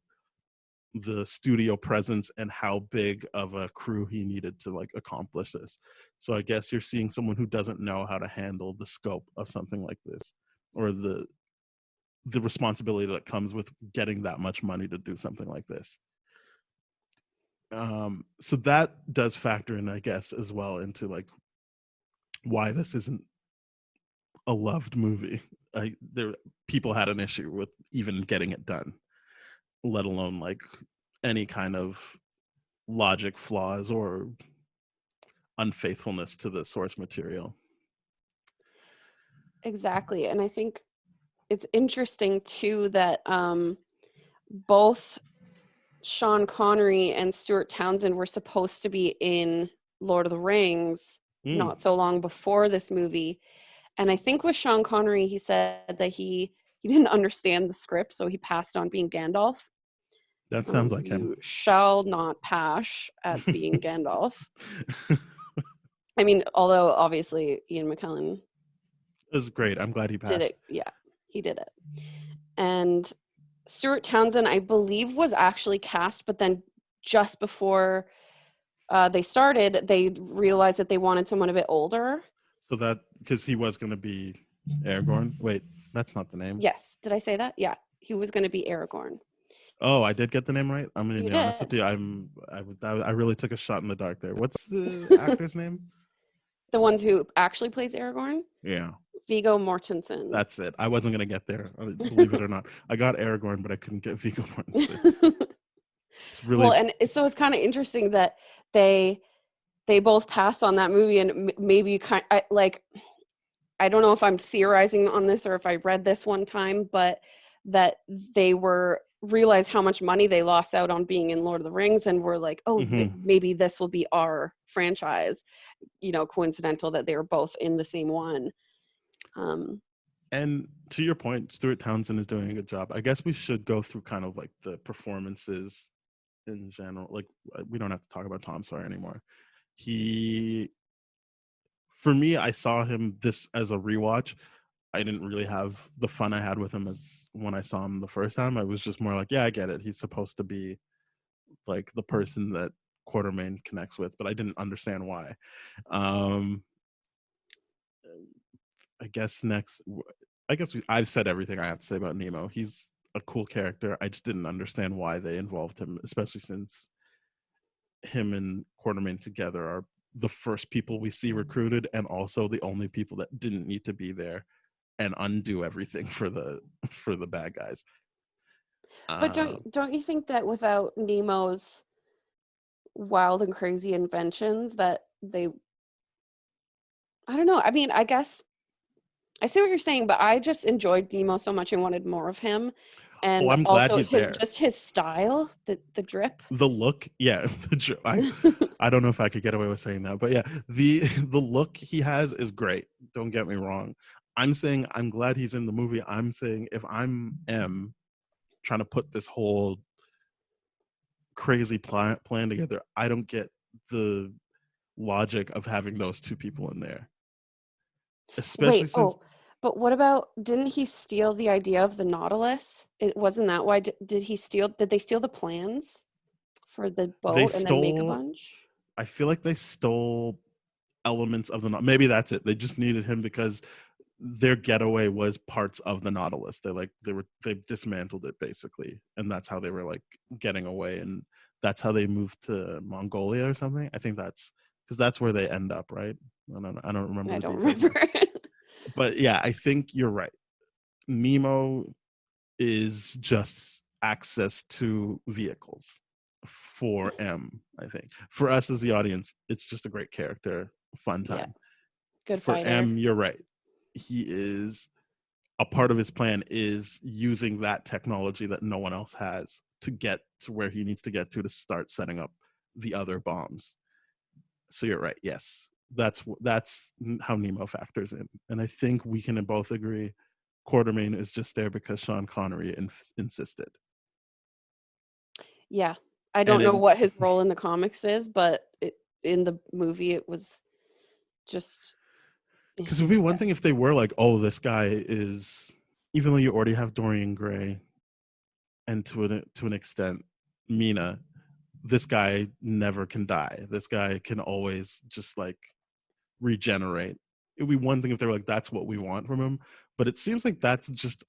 the studio presence and how big of a crew he needed to like accomplish this. So I guess you're seeing someone who doesn't know how to handle the scope of something like this, or the responsibility that comes with getting that much money to do something like this. So that does factor in, I guess, as well into like why this isn't a loved movie. There, people had an issue with even getting it done, let alone like any kind of logic flaws or unfaithfulness to the source material. Exactly. And I think it's interesting too that both Sean Connery and Stuart Townsend were supposed to be in Lord of the Rings Mm, not so long before this movie. And I think with Sean Connery, he said that he didn't understand the script, so he passed on being Gandalf. that sounds like him. You shall not pass at being Gandalf. I mean, although obviously Ian McKellen It was great. I'm glad he did passed. it. Yeah, he did it. And Stuart Townsend, I believe, was actually cast, but then just before they started, they realized that they wanted someone a bit older. So that, because he was going to be Aragorn. Wait, that's not the name. Yes, did I say that? Yeah, he was going to be Aragorn. Oh, I did get the name right. I'm going to You be honest with did. you. I really took a shot in the dark there. What's the actor's name? The ones who actually plays Aragorn, Yeah, Viggo Mortensen. that's it. I wasn't going to get there, believe it or not. I got Aragorn, but I couldn't get Viggo Mortensen. It's really Well, and so it's kind of interesting that they both passed on that movie, and maybe I don't know if I'm theorizing on this or if I read this one time, but that they realized how much money they lost out on being in Lord of the Rings, and were like, oh, maybe this will be our franchise. Coincidental that they were both in the same one. And to your point, Stuart Townsend is doing a good job. I guess we should go through kind of like the performances in general. Like, we don't have to talk about Tom Sawyer anymore. For me, I saw him this as a rewatch. I didn't really have the fun I had with him as when I saw him the first time. I was just more like, yeah, I get it. He's supposed to be like the person that Quartermain connects with, but I didn't understand why. I've said everything I have to say about Nemo. He's a cool character. I just didn't understand why they involved him, especially since him and Quartermain together are the first people we see recruited, and also the only people that didn't need to be there and undo everything for the bad guys. But don't you think that without Nemo's wild and crazy inventions, that I don't know. I mean, I guess I see what you're saying, but I just enjoyed Nemo so much and wanted more of him. And I'm glad also he's there. Just his style, the drip. The look, yeah. I don't know if I could get away with saying that, but yeah, the look he has is great. Don't get me wrong. I'm saying I'm glad he's in the movie. I'm saying if I'm M trying to put this whole crazy plan together, I don't get the logic of having those two people in there. Especially since but what about, didn't he steal the idea of the Nautilus? It wasn't that why did they steal the plans for the boat and then make a bunch? I feel like they stole elements of maybe that's it. They just needed him because their getaway was parts of the Nautilus. They dismantled it basically, and that's how they were like getting away, and that's how they moved to Mongolia or something. I think that's because that's where they end up, right? I don't remember. I don't remember. But yeah, I think you're right. Nemo is just access to vehicles for M. I think for us as the audience, it's just a great character, fun time. Yeah. Good for fighter. M, you're right. He is a part of his plan is using that technology that no one else has to get to where he needs to get to start setting up the other bombs. So you're right. Yes, that's how Nemo factors in, and I think we can both agree Quartermain is just there because Sean Connery insisted. Yeah, I don't know what his role in the comics is, but in the movie it was just because it would be one thing if they were like, oh, this guy is, even though you already have Dorian Gray and to an extent Mina, this guy never can die. This guy can always just like regenerate. It would be one thing if they were like, that's what we want from him. But it seems like that's just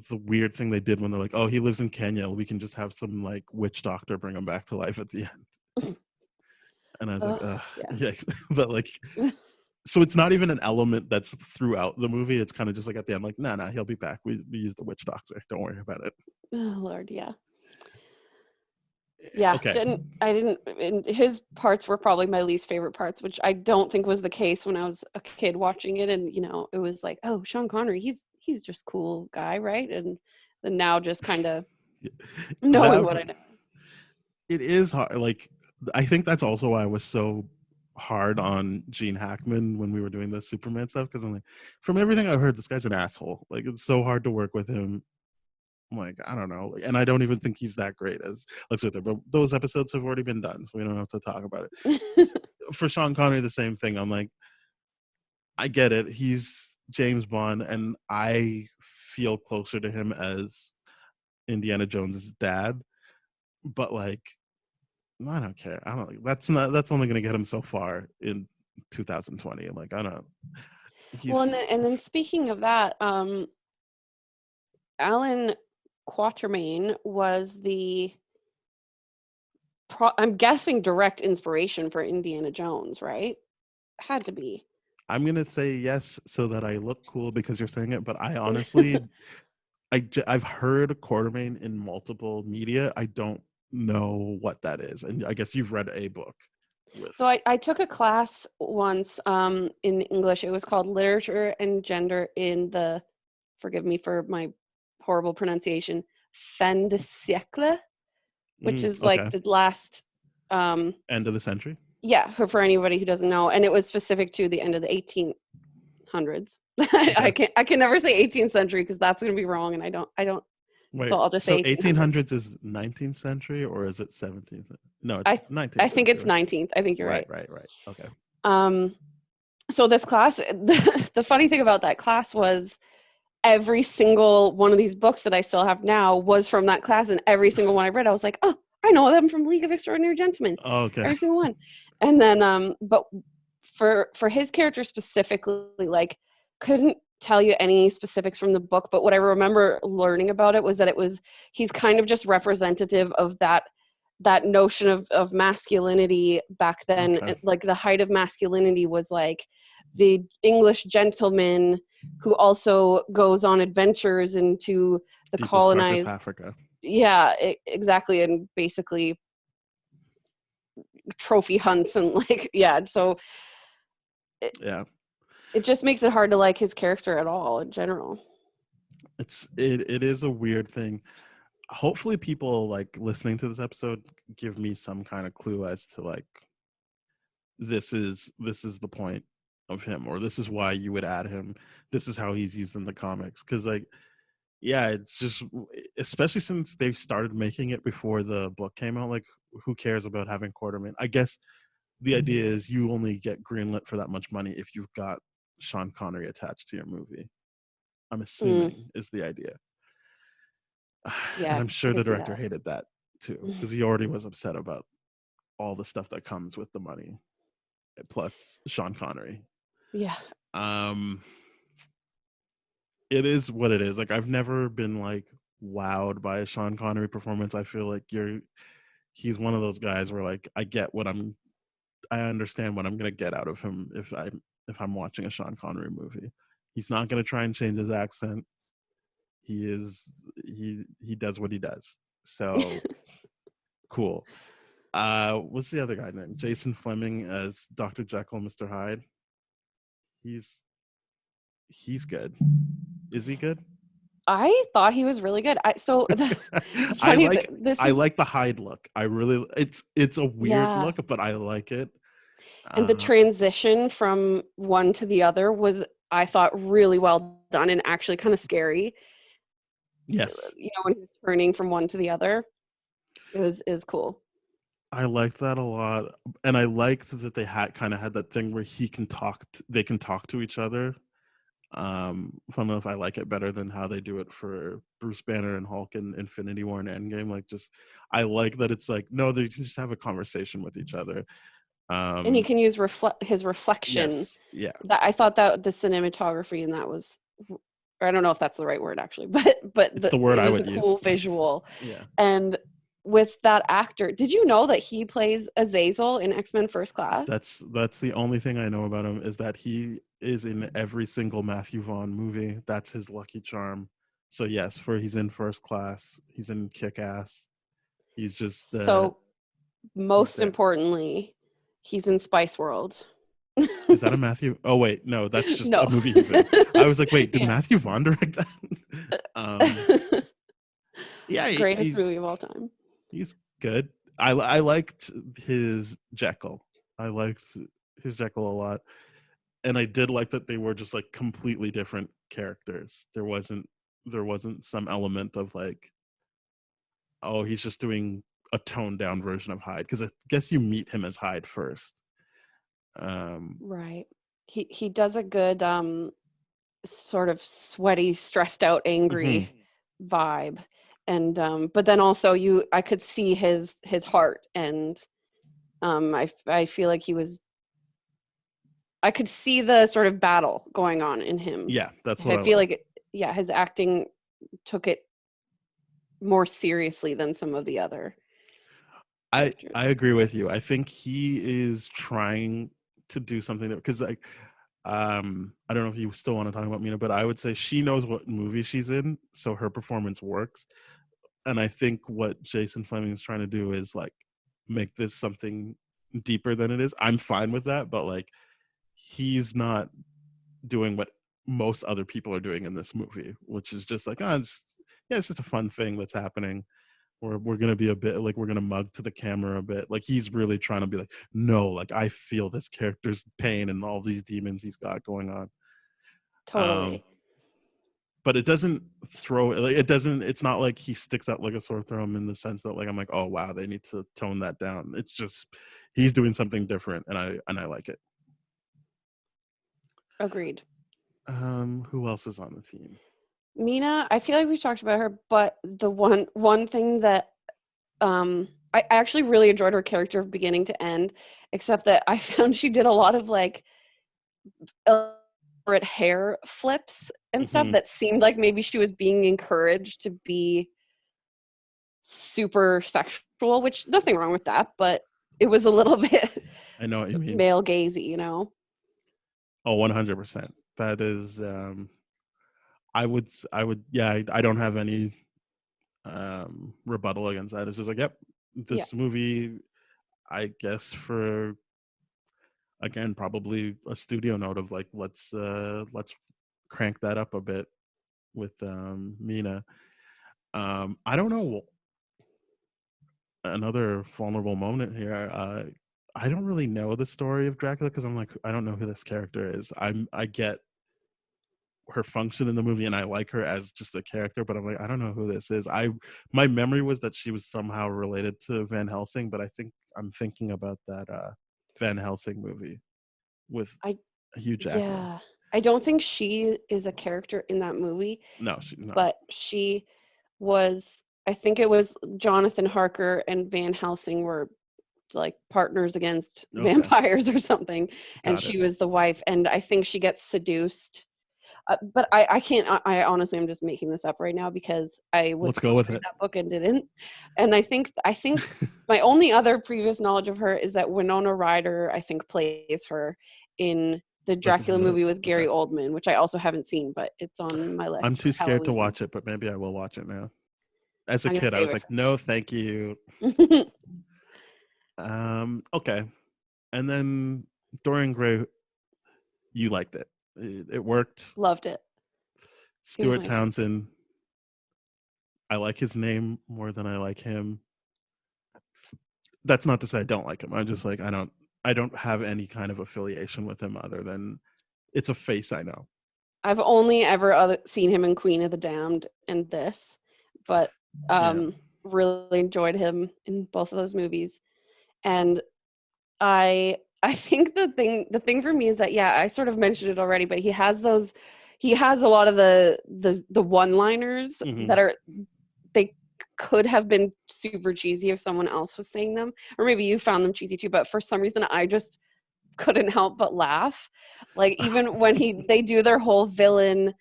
the weird thing they did when they're like, oh, he lives in Kenya. We can just have some like witch doctor bring him back to life at the end. And I was like, ugh. Yeah. But like, so it's not even an element that's throughout the movie. It's kind of just like at the end, like, nah, he'll be back. We use the witch doctor. Don't worry about it. Oh Lord, yeah. Yeah, okay. his parts were probably my least favorite parts, which I don't think was the case when I was a kid watching it. And, it was like, oh, Sean Connery, he's just cool guy, right? And then now just kind of knowing what I know. It is hard. Like, I think that's also why I was so hard on Gene Hackman when we were doing the Superman stuff, because I'm like, from everything I've heard, this guy's an asshole. Like, it's so hard to work with him. I'm like, I don't know. And I don't even think he's that great as Lex Luthor. But those episodes have already been done, so we don't have to talk about it. For Sean Connery, the same thing. I'm like, I get it. He's James Bond, and I feel closer to him as Indiana Jones' dad. But like, I don't care. I don't. That's only going to get him so far in 2020. Like, I don't. Well, and then speaking of that, Alan Quatermain was I'm guessing direct inspiration for Indiana Jones, right? Had to be. I'm going to say yes so that I look cool because you're saying it, but I honestly, I've heard Quatermain in multiple media. I don't know what that is, and I guess you've read a book with. So I took a class once in English. It was called Literature and Gender in the, forgive me for my horrible pronunciation, fin de siècle, which is like Okay. the last, End of the century. yeah, for anybody who doesn't know. And it was specific to the end of the 1800s. Okay. I can never say 18th century because that's going to be wrong. And I don't, so Wait, I'll just so say 1800s. 1800s is 19th century or is it 17th? No, it's I 19th think century. it's 19th. I think you're right. Right. Okay. So this class, the funny thing about that class was every single one of these books that I still have now was from that class, and every single one I read, I was like, oh, I know them from League of Extraordinary Gentlemen. Okay. Every single one. And then, but for his character specifically, like, couldn't tell you any specifics from the book, but what I remember learning about it was that he's kind of just representative of that notion of masculinity back then. Okay. Like the height of masculinity was like the English gentleman who also goes on adventures into the Deepest, colonized darkest Africa. Yeah, exactly. And basically trophy hunts and like, yeah, so Yeah. it just makes it hard to like his character at all in general. It is a weird thing. Hopefully people like listening to this episode give me some kind of clue as to like this is the point of him, or this is why you would add him, this is how he's used in the comics, because like yeah, it's just, especially since they started making it before the book came out, like who cares about having Quartermain? I guess the idea is you only get greenlit for that much money if you've got Sean Connery attached to your movie, I'm assuming is the idea. Yeah, And I'm I sure the could see director that. hated that too, because he already was upset about all the stuff that comes with the money, plus Sean Connery. Yeah. It is what it is. Like I've never been like wowed by a Sean Connery performance. I feel like he's one of those guys where like I understand what I'm gonna get out of him if I'm watching a Sean Connery movie. He's not gonna try and change his accent. He does what he does. So cool. What's the other guy named? Jason Fleming as Dr. Jekyll and Mr. Hyde. He's good. Is he good? I thought he was really good. I like the Hyde look. I really, it's a weird Yeah. look, but I like it. And the transition from one to the other was, I thought, really well done and actually kind of scary. Yes. You know, when he was turning from one to the other, it was cool. I like that a lot, and I liked that they kind of had that thing where they can talk to each other. I don't know if I like it better than how they do it for Bruce Banner and Hulk in Infinity War and Endgame. Like, just I like that it's like no, they just have a conversation with each other. And he can use his reflection. Yes, yeah. I thought that the cinematography in that was, I don't know if that's the right word actually, but it's the word I would use. It was a cool visual. Yeah. And with that actor, did you know that he plays Azazel in X-Men First Class? That's the only thing I know about him, is that he is in every single Matthew Vaughn movie. That's his lucky charm. So yes, he's in First Class, he's in Kick-Ass. He's just so most importantly, he's in Spice World. Is that a Matthew? Oh wait, no, that's just No. a movie he's in. I was like, wait, did Yeah. Matthew Vaughn direct that? Yeah, greatest movie of all time. He's good. I liked his Jekyll. I liked his Jekyll a lot, and I did like that they were just like completely different characters. There wasn't some element of like, oh, he's just doing a toned down version of Hyde, because I guess you meet him as Hyde first. Right. He does a good sort of sweaty, stressed out, angry vibe. And but then also I could see his heart, and I feel like I could see the sort of battle going on in him. Yeah, that's what I feel like his acting took it more seriously than some of the other characters. I agree with you. I think he is trying to do something, because like I don't know if you still want to talk about Mina, but I would say she knows what movie she's in, so her performance works. And I think what Jason Fleming is trying to do is like make this something deeper than it is. I'm fine with that, but like he's not doing what most other people are doing in this movie, which is just like, it's just a fun thing that's happening. We're gonna be a bit like we're gonna mug to the camera a bit. Like he's really trying to be like, no, like I feel this character's pain and all these demons he's got going on. Totally. But it doesn't throw like it doesn't. It's not like he sticks out like a sore thumb in the sense that like I'm like, oh wow, they need to tone that down. It's just he's doing something different, and I like it. Agreed. Who else is on the team? Mina, I feel like we talked about her, but the one thing that I actually really enjoyed her character from beginning to end, except that I found she did a lot of like elaborate hair flips and stuff that seemed like maybe she was being encouraged to be super sexual, which nothing wrong with that, but it was a little bit I know what you mean. male gazy, you know? Oh, 100%. That is, I would, yeah, I don't have any rebuttal against that. It's just like, yep, this movie, I guess for, again, probably a studio note of like, let's crank that up a bit with Mina. I don't know. Another vulnerable moment here. I don't really know the story of Dracula because I'm like, I don't know who this character is. I get her function in the movie and I like her as just a character, but I'm like, I don't know who this is. My memory was that she was somehow related to Van Helsing, but I think I'm thinking about that Van Helsing movie with Hugh Jackman. Yeah. I don't think she is a character in that movie. No, she's not. But she was, I think it was Jonathan Harker and Van Helsing were like partners against vampires or something. And she was the wife. And I think she gets seduced. But I can't, I honestly, I'm just making this up right now because I was supposed to read that book and didn't. And I think my only other previous knowledge of her is that Winona Ryder, I think, plays her in the Dracula movie with Gary Oldman, which I also haven't seen, but it's on my list. I'm too scared to watch it, but maybe I will watch it now. As a kid, I was like, no, thank you. Okay. And then Dorian Gray, you liked it. It worked. Loved it. Stuart Townsend. I like his name more than I like him. That's not to say I don't like him. I'm just like, I don't have any kind of affiliation with him other than it's a face I know. I've only ever seen him in Queen of the Damned and this, but really enjoyed him in both of those movies. And I think the thing for me is that, I sort of mentioned it already, but he has a lot of the one-liners that they could have been super cheesy if someone else was saying them, or maybe you found them cheesy too, but for some reason I just couldn't help but laugh. Like even when they do their whole villainous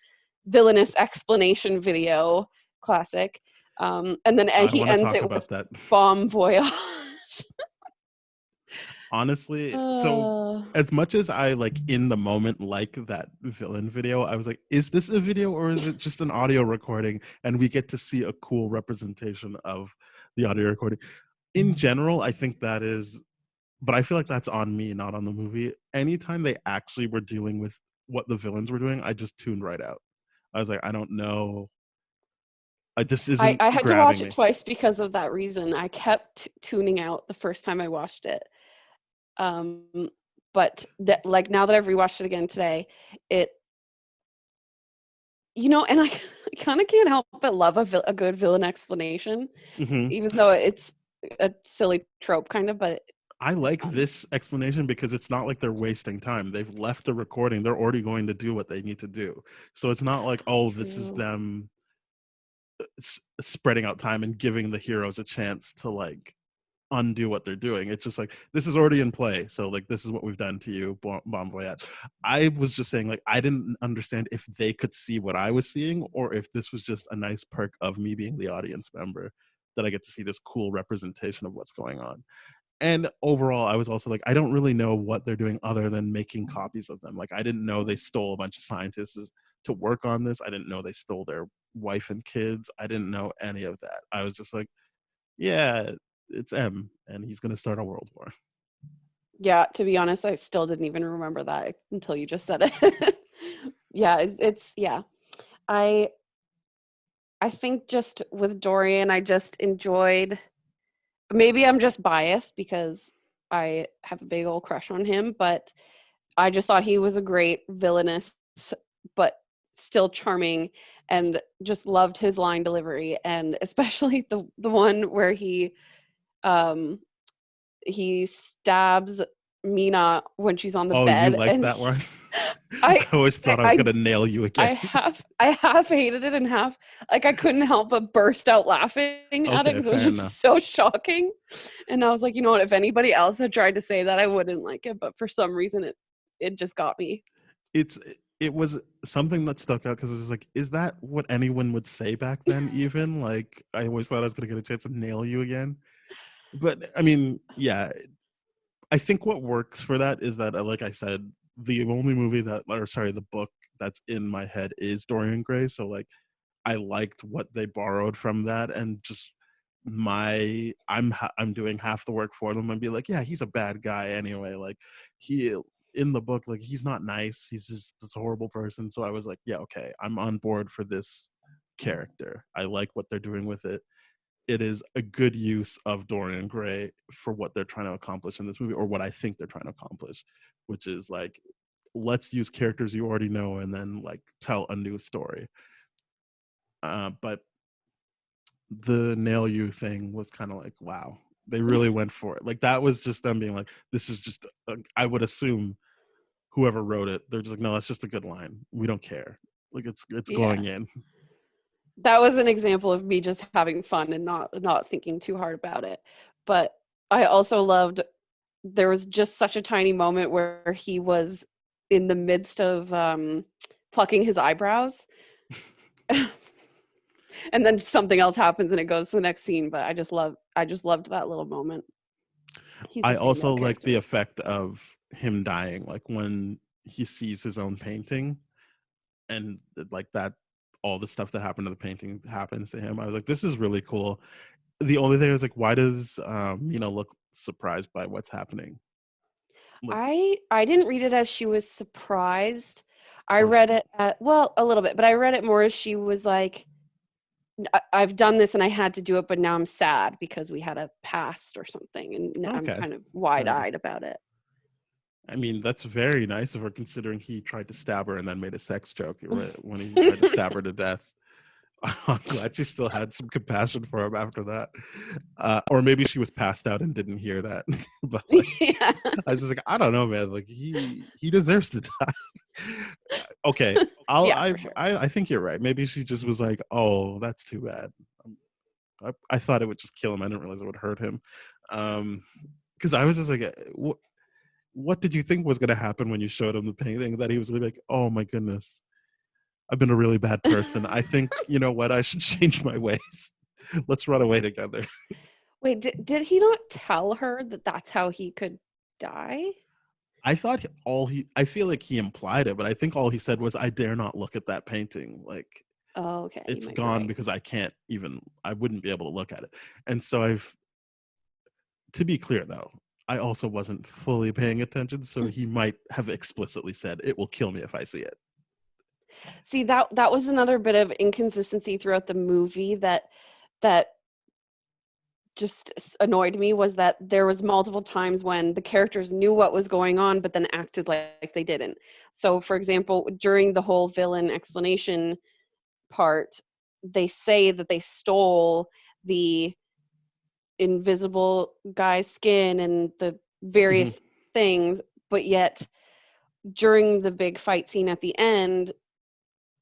explanation video, classic, and then he ends it with that. Bon voyage. Honestly, so as much as I like in the moment like that villain video, I was like, is this a video or is it just an audio recording and we get to see a cool representation of the audio recording? In general, I think that is, but I feel like that's on me, not on the movie. Anytime they actually were dealing with what the villains were doing, I just tuned right out. I was like, I don't know. This isn't I had to watch it twice because of that reason. I kept tuning out the first time I watched it. But like now that I've rewatched it again today, and I kind of can't help but love a good villain explanation, even though it's a silly trope kind of, but I like this explanation because it's not like they're wasting time. They've left the recording. They're already going to do what they need to do. So it's not like, this is them spreading out time and giving the heroes a chance to like undo what they're doing. It's just like, this is already in play, so like this is what we've done to you, bon voyage. I was just saying, like, I didn't understand if they could see what I was seeing or if this was just a nice perk of me being the audience member, that I get to see this cool representation of what's going on. And overall, I was also like, I don't really know what they're doing other than making copies of them. Like, I didn't know they stole a bunch of scientists to work on this. I didn't know they stole their wife and kids. I didn't know any of that. I was just like, yeah, it's M, and he's gonna start a world war. Yeah, to be honest, I still didn't even remember that until you just said it. Yeah, it's yeah. I I think just with Dorian, I just enjoyed, maybe I'm just biased because I have a big old crush on him, but I just thought he was a great villainous, but still charming, and just loved his line delivery, and especially the one where um he stabs Mina when she's on the Oh, you bed, like and that one? I I always thought I was I gonna nail you I again. half hated it and half, like, I couldn't help but burst out laughing at it Okay, because it was fair enough. just so shocking. And I was like, you know what? If anybody else had tried to say that, I wouldn't like it. But for some reason, it just got me. It's it was something that stuck out because it was like, is that what anyone would say back then? Even like, I always thought I was gonna get a chance to nail you again. But I mean, yeah, I think what works for that is that, like I said, the only movie that, or sorry, the book that's in my head is Dorian Gray. So like, I liked what they borrowed from that, and just I'm doing half the work for them and be like, yeah, he's a bad guy anyway. Like, he in the book, like, he's not nice. He's just this horrible person. So I was like, yeah, okay, I'm on board for this character. I like what they're doing with it. It is a good use of Dorian Gray for what they're trying to accomplish in this movie, or what I think they're trying to accomplish, which is like, let's use characters you already know and then like tell a new story. But the nail you thing was kind of like, wow, they really went for it. Like, that was just them being like, this is just I would assume whoever wrote it, they're just like, no, that's just a good line, we don't care, like, it's Yeah, going in. that was an example of me just having fun and not thinking too hard about it. But I also loved, there was just such a tiny moment where he was in the midst of plucking his eyebrows. And then something else happens and it goes to the next scene, but I just loved that little moment. He's a I also standout like the character. effect of him dying, like when he sees his own painting, and like that, all the stuff that happened to the painting happens to him. I was like, this is really cool. The only thing I was like, why does look surprised by what's happening? Like, I didn't read it as she was surprised. I or read it at, well, a little bit, but I read it more as she was like, I've done this and I had to do it, but now I'm sad because we had a past or something, and I'm okay, kind of fair enough. wide-eyed about it. I mean, that's very nice of her, considering he tried to stab her and then made a sex joke when he tried to stab her to death. I'm glad she still had some compassion for him after that. Or maybe she was passed out and didn't hear that. But like, Yeah. I was just like, I don't know, man. Like, he deserves to die. Okay, Yeah, for sure. I think you're right. Maybe she just was like, oh, that's too bad. I thought it would just kill him. I didn't realize it would hurt him. Because I was just like, what did you think was going to happen when you showed him the painting? That he was like, oh my goodness, I've been a really bad person. I think, you know what, I should change my ways. Let's run away together. Wait, did he not tell her that that's how he could die? I thought I feel like he implied it, but I think all he said was, I dare not look at that painting. Like, Oh, okay, you it's might be gone right. because I wouldn't be able to look at it. And so to be clear though, I also wasn't fully paying attention. So he might have explicitly said, it will kill me if I see it. See, that was another bit of inconsistency throughout the movie that just annoyed me, was that there was multiple times when the characters knew what was going on but then acted like they didn't. So for example, during the whole villain explanation part, they say that they stole the invisible guy's skin and the Mm-hmm. various things, but yet during the big fight scene at the end,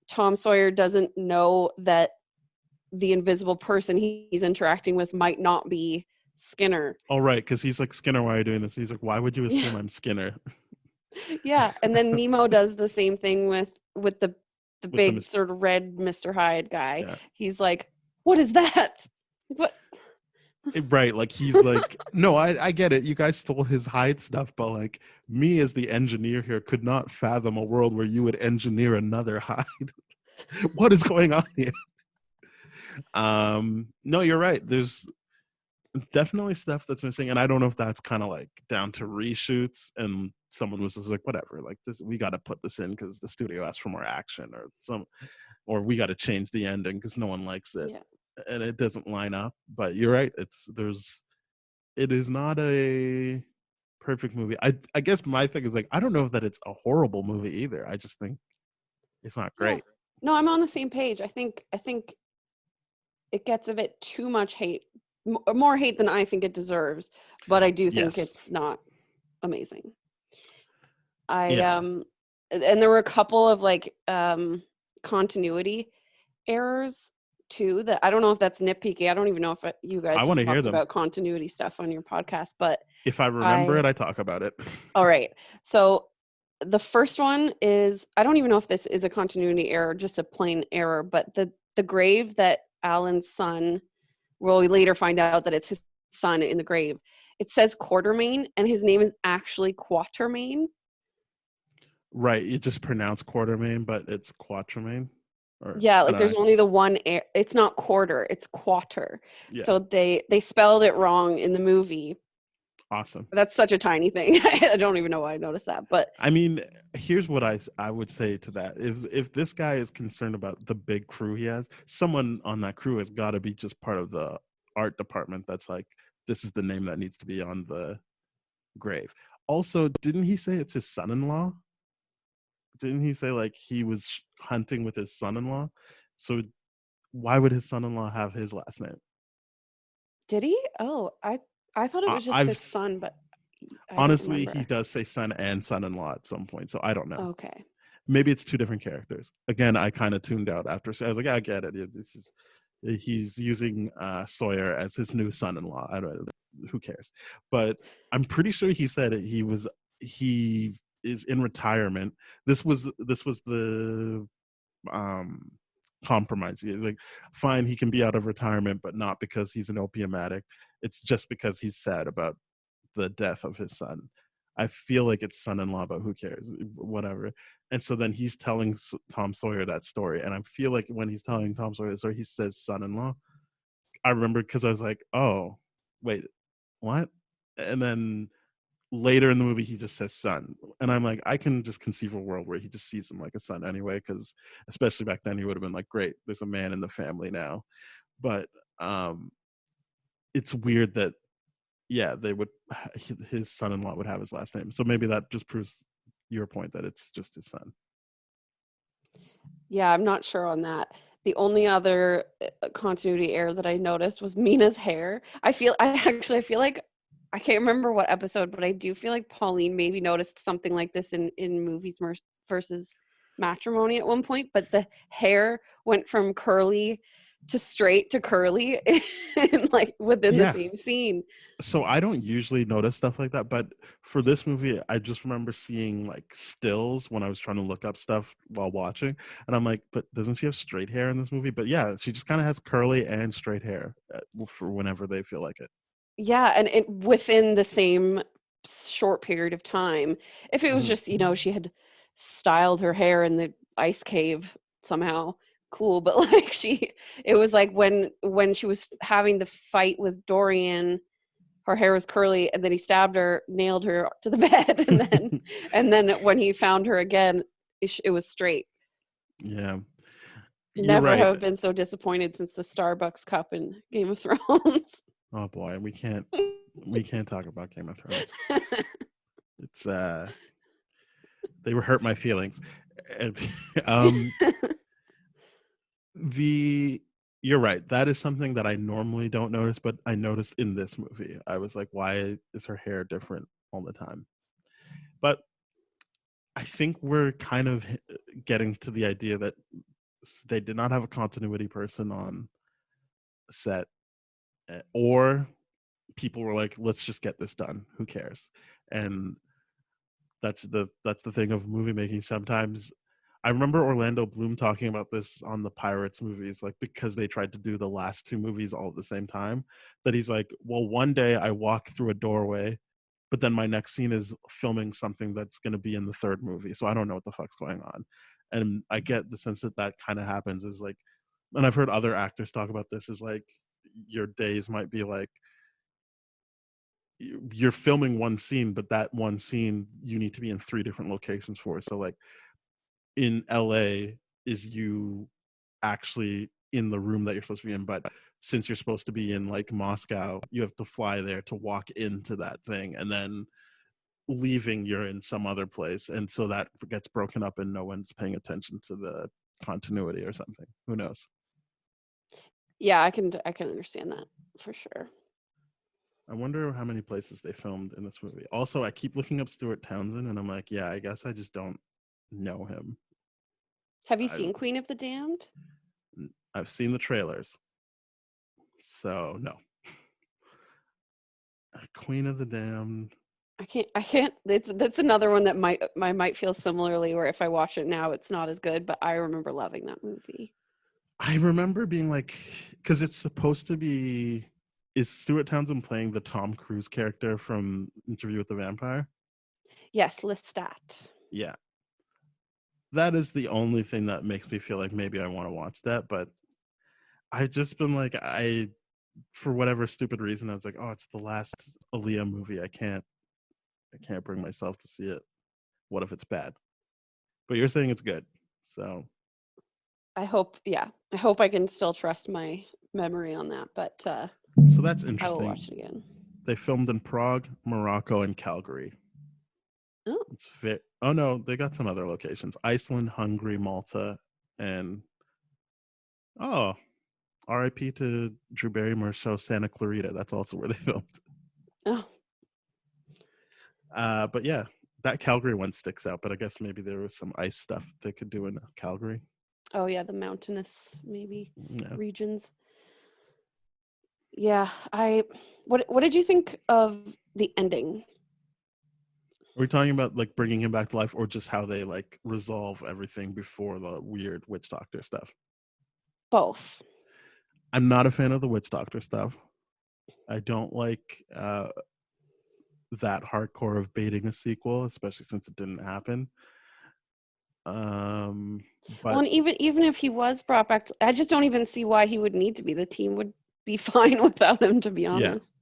Tom Sawyer doesn't know that the invisible person he's interacting with might not be Skinner. All right, because he's like, Skinner, why are you doing this? He's like, why would you Yeah, assume I'm Skinner? yeah. And then Nemo does the same thing with the With the big sort of red Mr. Hyde guy. yeah. He's like, "What is that? What?" Right, like, he's like, no, I get it. You guys stole his hide stuff, but like, me as the engineer here could not fathom a world where you would engineer another hide. What is going on here? No, you're right. There's definitely stuff that's missing, and I don't know if that's kind of like down to reshoots and someone was just like, whatever, like this, we got to put this in because the studio asked for more action, or we got to change the ending because no one likes it, Yeah. and it doesn't line up. But you're right. It is not a perfect movie. I guess my thing is like, I don't know that it's a horrible movie either. I just think it's not Yeah. great. No, I'm on the same page. I think it gets a bit too much hate, more hate than I think it deserves, but I do think Yes. it's not amazing. I Yeah. and there were a couple of like continuity errors too that I don't know if that's nitpicky. I don't even know if you I guys have want to hear talked them. about continuity stuff on your podcast, but If I remember I it, I talk about it. all right. So the first one is I don't even know if this is a continuity error, just a plain error, but the grave that Alan's son, well, we later find out that it's his son in the grave. It says Quartermain, and his name is actually Quatermain. Right. You just pronounce Quartermain, but it's Quatermain. Or Yeah, I like don't there's know. only the one it's not quarter, it's quarter. Yeah. So they spelled it wrong in the movie. Awesome. That's such a tiny thing. I don't even know why I noticed that, but I mean, here's what I would say to that. If this guy is concerned about the big crew he has, someone on that crew has got to be just part of the art department that's like, this is the name that needs to be on the grave. Also, didn't he say it's his son-in-law? Didn't he say like he was hunting with his son-in-law? So why would his son-in-law have his last name? did he? Oh, I thought it I, was just I've his son, but I don't honestly, he remember. does say son and son-in-law at some point, so I don't know. Okay. Maybe it's two different characters. Again, I kind of tuned out after. So I was like, I get it. This is he's using Sawyer as his new son-in-law. I don't. Who cares? But I'm pretty sure he said it. He is in retirement. This was the um compromise. He's like, fine, he can be out of retirement, but not because he's an opium addict. It's just because he's sad about the death of his son. I feel like it's son-in-law, but who cares? Whatever. And so then he's telling Tom Sawyer that story, and I feel like when he's telling Tom Sawyer that story, he says son-in-law. I remember because I was like, oh, wait, what? And then later in the movie, he just says son, and I'm like, I can just conceive a world where he just sees him like a son anyway, because especially back then, he would have been like, great, there's a man in the family now. But it's weird that yeah, they would his son-in-law would have his last name. So maybe that just proves your point that it's just his son. Yeah, I'm not sure on that. The only other continuity error that I noticed was Mina's hair. I feel like I can't remember what episode, but I do feel like Pauline maybe noticed something like this in movies versus Matrimony at one point, but the hair went from curly to straight to curly in like within the Yeah. same scene. So I don't usually notice stuff like that, but for this movie, I just remember seeing like stills when I was trying to look up stuff while watching, and I'm like, but doesn't she have straight hair in this movie? But yeah, she just kind of has curly and straight hair for whenever they feel like it. Yeah, and it within the same short period of time. If it was Mhm. just, she had styled her hair in the ice cave somehow, cool. But like it was like when she was having the fight with Dorian, her hair was curly, and then he stabbed her, nailed her to the bed, and then when he found her again, it was straight. Yeah, you're Never right. have been so disappointed since the Starbucks cup in Game of Thrones. Oh boy, we can't talk about Game of Thrones. It's they were hurt my feelings. And, um, the you're right. That is something that I normally don't notice, but I noticed in this movie. I was like, why is her hair different all the time? But I think we're kind of getting to the idea that they did not have a continuity person on set, or people were like, let's just get this done. Who cares? And that's the thing of movie making. Sometimes I remember Orlando Bloom talking about this on the Pirates movies, like because they tried to do the last two movies all at the same time, that he's like, well, one day I walk through a doorway, but then my next scene is filming something that's going to be in the third movie. So I don't know what the fuck's going on. And I get the sense that kind of happens is like and I've heard other actors talk about this, is like your days might be like you're filming one scene, but that one scene you need to be in 3 different locations for. So like in LA is you actually in the room that you're supposed to be in, but since you're supposed to be in like Moscow, you have to fly there to walk into that thing, and then leaving you're in some other place, and so that gets broken up and no one's paying attention to the continuity or something. Who knows? Yeah, I can understand that for sure. I wonder how many places they filmed in this movie. Also, I keep looking up Stuart Townsend, and I'm like, yeah, I guess I just don't know him. Have you I, seen Queen of the Damned? I've seen the trailers, so no. Queen of the Damned. I can't. That's another one that might feel similarly, where if I watch it now, it's not as good. But I remember loving that movie. I remember being like, because it's supposed to be. Is Stuart Townsend playing the Tom Cruise character from Interview with the Vampire? Yes, Lestat. Yeah. That is the only thing that makes me feel like maybe I want to watch that. But I've just been like, for whatever stupid reason, I was like, oh, it's the last Aaliyah movie. I can't bring myself to see it. What if it's bad? But you're saying it's good. So I hope I can still trust my memory on that. But so that's I will interesting. watch it again. They filmed in Prague, Morocco, and Calgary. Oh, Oh no, they got some other locations: Iceland, Hungary, Malta, and R.I.P. to Drew Barrymore's show Santa Clarita. That's also where they filmed. oh, But yeah, that Calgary one sticks out. But I guess maybe there was some ice stuff they could do in Calgary. oh yeah, the mountainous maybe Yeah. regions. Yeah, what did you think of the ending? Are we talking about like bringing him back to life, or just how they like resolve everything before the weird witch doctor stuff? Both. I'm not a fan of the witch doctor stuff. I don't like that hardcore of baiting a sequel, especially since it didn't happen. But Well, and even if he was brought back, I just don't even see why he would need to be. The team would be fine without him, to be honest.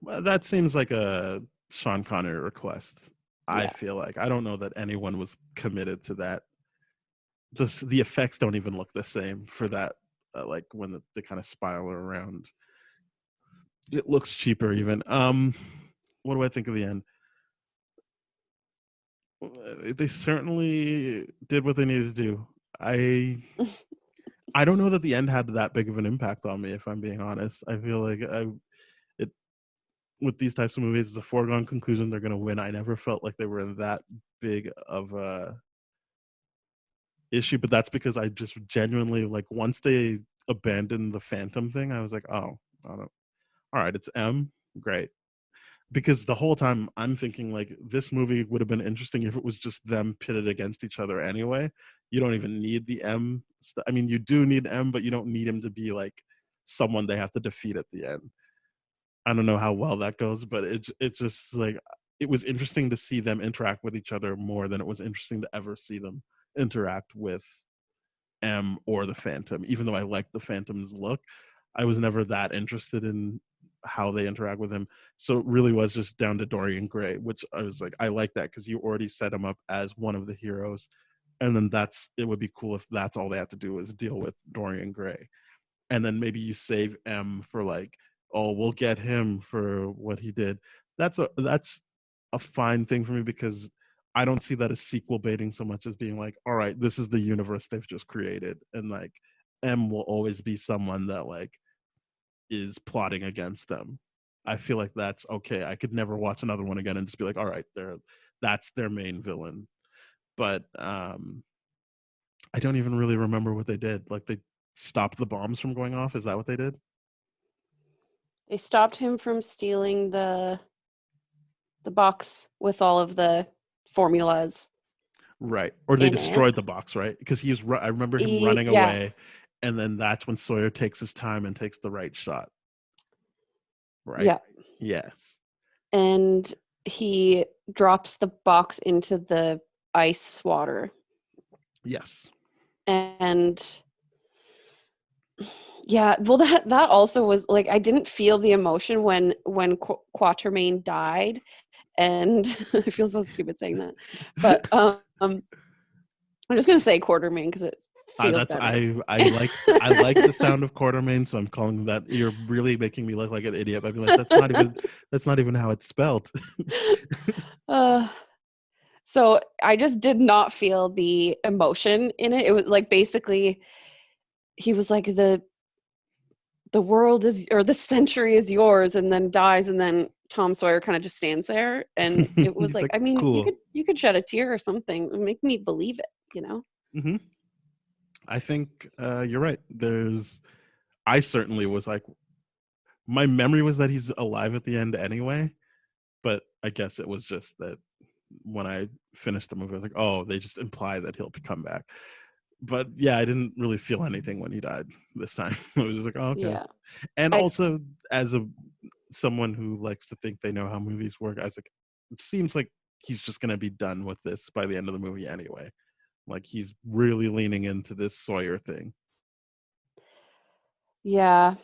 well, that seems like a Sean Connery request. I Yeah. feel like I don't know that anyone was committed to that. Just the effects don't even look the same for that. Like when they kind of spiral around, it looks cheaper. Even what do I think of the end? They certainly did what they needed to do. I don't know that the end had that big of an impact on me, if I'm being honest. I feel like it with these types of movies, it's a foregone conclusion they're going to win. I never felt like they were in that big of a issue, but that's because I just genuinely like once they abandoned the Phantom thing, I was like, oh, all right, it's M, great. Because the whole time I'm thinking like this movie would have been interesting if it was just them pitted against each other anyway. You don't even need the M. I mean, you do need M, but you don't need him to be like someone they have to defeat at the end. I don't know how well that goes, but it's just like it was interesting to see them interact with each other more than it was interesting to ever see them interact with M or the Phantom. Even though I liked the Phantom's look, I was never that interested in how they interact with him. So it really was just down to Dorian Gray, which I was like, I like that because you already set him up as one of the heroes. And then it would be cool if that's all they have to do is deal with Dorian Gray. And then maybe you save M for like, oh, we'll get him for what he did. That's a fine thing for me because I don't see that as sequel baiting so much as being like, all right, this is the universe they've just created. And like M will always be someone that like is plotting against them. I feel like that's okay. I could never watch another one again and just be like, all right, that's their main villain. But I don't even really remember what they did. Like they stopped the bombs from going off. Is that what they did? They stopped him from stealing the box with all of the formulas. Right. Or they destroyed the box, right? Because I remember him running away, and then that's when Sawyer takes his time and takes the right shot. Right? Yeah. Yes. And he drops the box into the ice water. Yes. And Yeah, well, that also was like I didn't feel the emotion when Quatermain died, and I feel so stupid saying that, but I'm just gonna say Quartermain because it feels That's better. I like the sound of Quartermain, so I'm calling that. You're really making me look like an idiot. I'd be like, that's not even how it's spelled. uh, so I just did not feel the emotion in it. It was like basically he was like the world is or the century is yours, and then dies, and then Tom Sawyer kind of just stands there, and it was He's like, like, I mean, cool. you could shed a tear or something, make me believe it, you know? Hmm. I think you're right. I certainly was like, my memory was that he's alive at the end anyway, but I guess it was just that when I finished the movie, I was like, oh, they just imply that he'll come back. But yeah, I didn't really feel anything when he died this time. I was just like, oh, okay. Yeah. And I also, as someone who likes to think they know how movies work, I was like, it seems like he's just gonna be done with this by the end of the movie anyway. Like he's really leaning into this Sawyer thing. Yeah,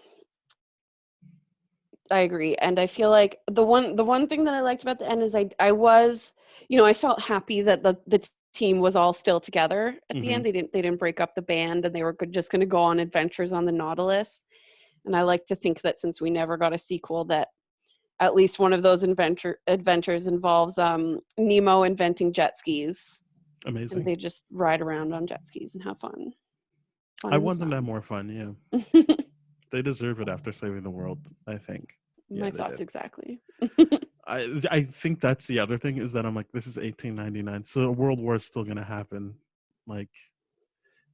I agree. And I feel like the one thing that I liked about the end is I was, I felt happy that the team was all still together at the Hmm. end. They didn't break up the band, and they were just going to go on adventures on the Nautilus. And I like to think that since we never got a sequel, that at least one of those adventures involves Nemo inventing jet skis, and Amazing. they just ride around on jet skis and have fun I in the want them to have sun. more fun. Yeah, they deserve it after saving the world. I think. Yeah, My they thoughts did. exactly. I think that's the other thing is that I'm like, this is 1899, so a world war is still gonna happen. Like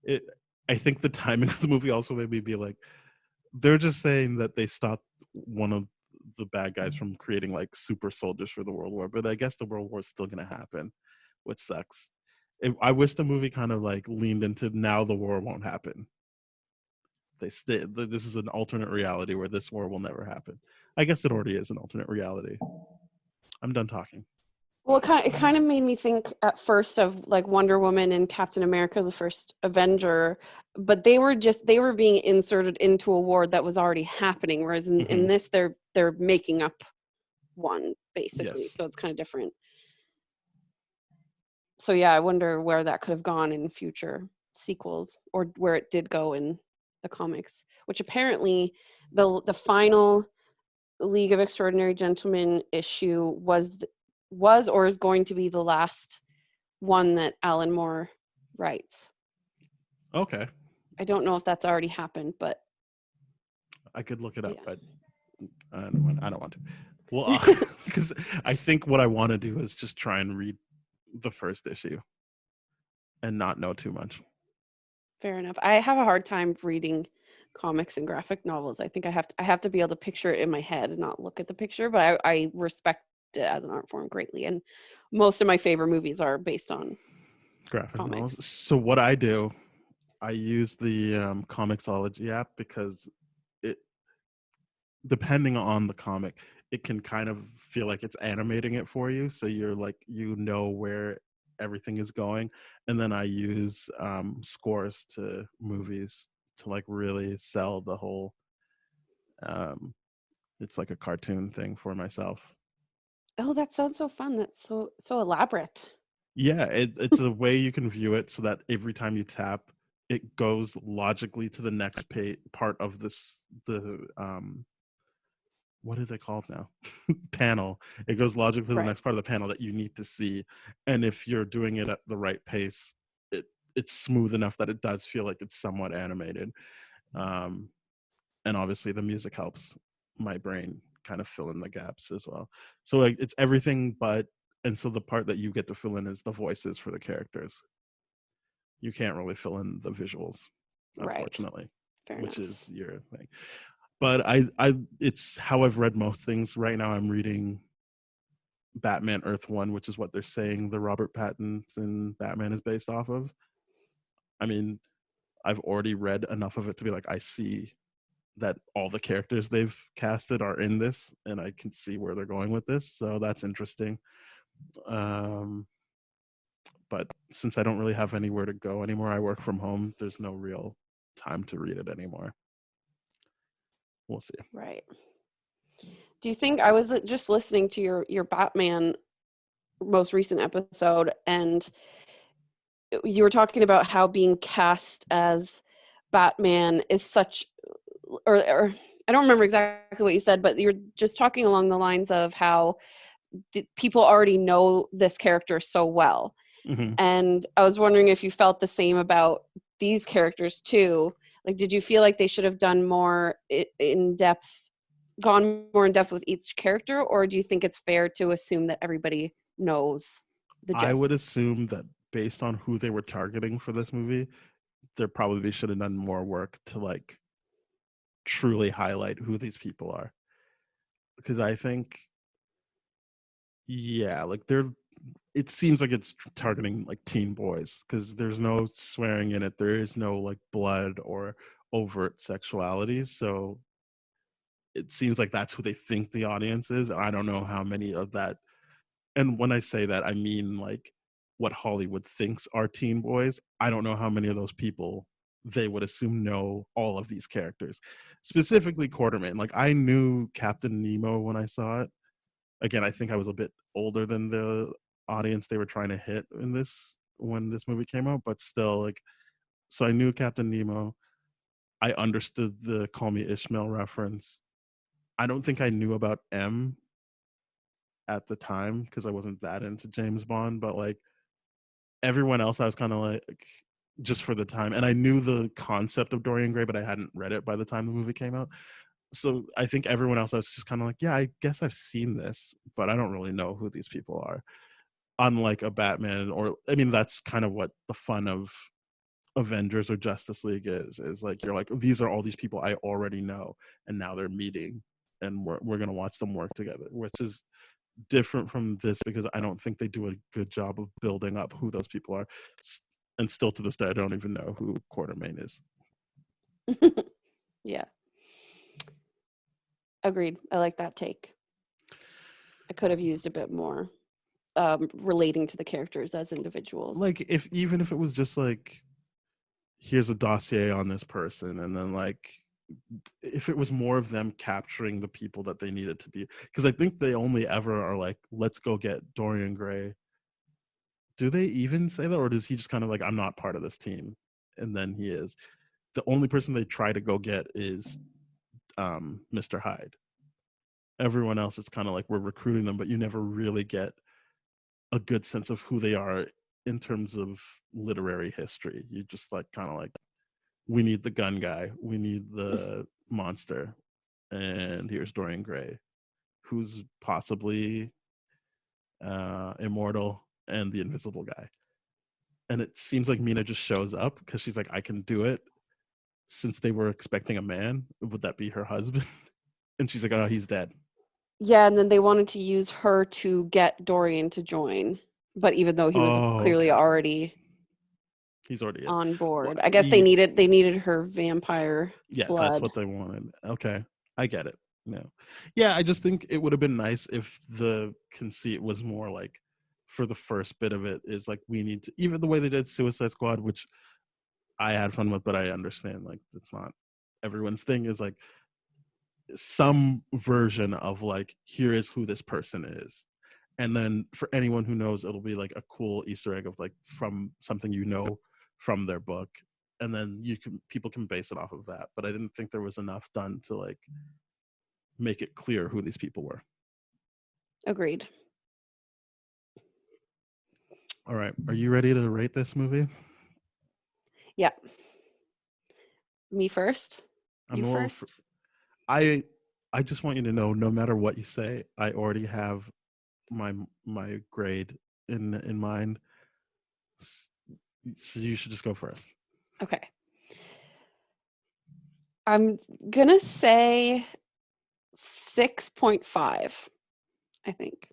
it. I think the timing of the movie also made me be like, they're just saying that they stopped one of the bad guys from creating like super soldiers for the world war, but I guess the world war is still gonna happen, which sucks. I wish the movie kind of like leaned into now the war won't happen. This is an alternate reality where this war will never happen. I guess it already is an alternate reality. I'm done talking. Well, it kind of made me think at first of like Wonder Woman and Captain America, the first Avenger, but they were being inserted into a war that was already happening, whereas in Hmm. this they're making up one basically, Yes. so it's kind of different. So yeah, I wonder where that could have gone in future sequels, or where it did go in the comics, which apparently the final League of Extraordinary Gentlemen issue was or is going to be the last one that Alan Moore writes. Okay. I don't know if that's already happened, but I could look it up, yeah. but I don't want to. Well, because I think what I want to do is just try and read the first issue and not know too much. Fair enough. I have a hard time reading comics and graphic novels. I think I have to be able to picture it in my head and not look at the picture, but I respect it as an art form greatly. And most of my favorite movies are based on Graphic novels. comics. So what I do, I use the Comixology app because it, depending on the comic, it can kind of feel like it's animating it for you. So you're like, where everything is going. And then I use scores to movies to like really sell the whole, um, it's like a cartoon thing for myself. Oh, that sounds so fun. That's so elaborate. Yeah, it's a way you can view it so that every time you tap, it goes logically to the next part of the what are they called now? Panel. It goes logically to the Right. next part of the panel that you need to see. And if you're doing it at the right pace, it's smooth enough that it does feel like it's somewhat animated. Um, and obviously the music helps my brain kind of fill in the gaps as well. So like it's everything but, and so the part that you get to fill in is the voices for the characters. You can't really fill in the visuals, Right. unfortunately, Fair which enough. is your thing. But I it's how I've read most things. Right now I'm reading Batman Earth One, which is what they're saying the Robert Pattinson Batman is based off of. I mean, I've already read enough of it to be like, I see that all the characters they've casted are in this, and I can see where they're going with this. So that's interesting. Um, but since I don't really have anywhere to go anymore, I work from home. There's no real time to read it anymore. we'll see. Right. Do you think, I was just listening to your Batman most recent episode, and you were talking about how being cast as Batman is such, or I don't remember exactly what you said, but you're just talking along the lines of how people already know this character so well. Hmm. And I was wondering if you felt the same about these characters too. Like, did you feel like they should have done more in depth, gone more in depth with each character, or do you think it's fair to assume that everybody knows the I would gist? assume that based on who they were targeting for this movie, there probably should have done more work to like truly highlight who these people are. Because I think, yeah, like it seems like it's targeting like teen boys because there's no swearing in it. There is no like blood or overt sexuality. So it seems like that's who they think the audience is. I don't know how many of that. And when I say that, I mean like what Hollywood thinks are teen boys. I don't know how many of those people they would assume know all of these characters, specifically Quartermain. Like I knew Captain Nemo when I saw it. Again, I think I was a bit older than the audience they were trying to hit in this when this movie came out, but still, like, so I knew Captain Nemo. I understood the Call Me Ishmael reference. I don't think I knew about M at the time because I wasn't that into James Bond, but like everyone else, I was kind of like, just for the time. And I knew the concept of Dorian Gray, but I hadn't read it by the time the movie came out. So I think everyone else, I was just kind of like, yeah, I guess I've seen this, but I don't really know who these people are. Unlike a Batman, or I mean, that's kind of what the fun of Avengers or Justice League is like you're like, these are all these people I already know, and now they're meeting, and we're gonna watch them work together, which is different from this because I don't think they do a good job of building up who those people are. And still to this day, I don't even know who Quartermain is. Yeah, agreed. I like that take. I could have used a bit more relating to the characters as individuals. Like if even if it was just like, here's a dossier on this person, and then like if it was more of them capturing the people that they needed to be, because I think they only ever are like, let's go get Dorian Gray. Do they even say that, or does he just kind of like, I'm not part of this team, and then he is? The only person they try to go get is Mr. Hyde. Everyone else, it's kind of like we're recruiting them, but you never really get a good sense of who they are in terms of literary history. You just like kind of like, we need the gun guy, we need the monster, and here's Dorian Gray, who's possibly immortal, and the invisible guy. And it seems like Mina just shows up because she's like, I can do it. Since they were expecting a man, would that be her husband? And she's like, oh, he's dead. Yeah, and then they wanted to use her to get Dorian to join, but even though he was Oh, clearly okay. already He's already in. on Well, board, I guess they needed her vampire yeah, that's blood. what they wanted. Okay, I get it. No, yeah, I just think it would have been nice if the conceit was more like, for the first bit of it, is like, we need to, even the way they did Suicide Squad, which I had fun with, but I understand like it's not everyone's thing, is like some version of like, here is who this person is. And then for anyone who knows, it'll be like a cool Easter egg of like, from something you know from their book. And then people can base it off of that. But I didn't think there was enough done to like make it clear who these people were. Agreed. All right. Are you ready to rate this movie? Yeah. Me first? I'm You a little first? I just want you to know, no matter what you say, I already have my grade in mind. So you should just go first. Okay. I'm gonna say 6.5, I think.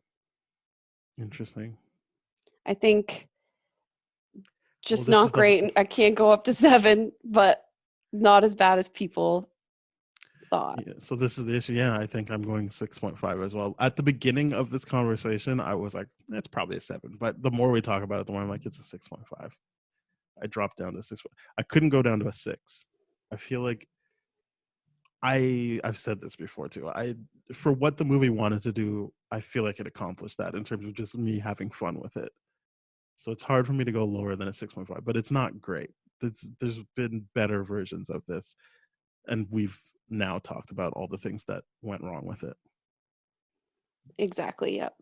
Interesting. I think Well, just this is not the great. I can't go up to 7, but not as bad as people thought. yeah, so this is the issue. Yeah, I think I'm going 6.5 as well. At the beginning of this conversation, I was like, it's probably a 7. But the more we talk about it, the more I'm like, it's a 6.5. I dropped down to 6. I couldn't go down to a 6. I feel like I've said this before too. For what the movie wanted to do, I feel like it accomplished that in terms of just me having fun with it. So it's hard for me to go lower than a 6.5, but it's not great. There's been better versions of this, and we've now talked about all the things that went wrong with it. Exactly. Yep.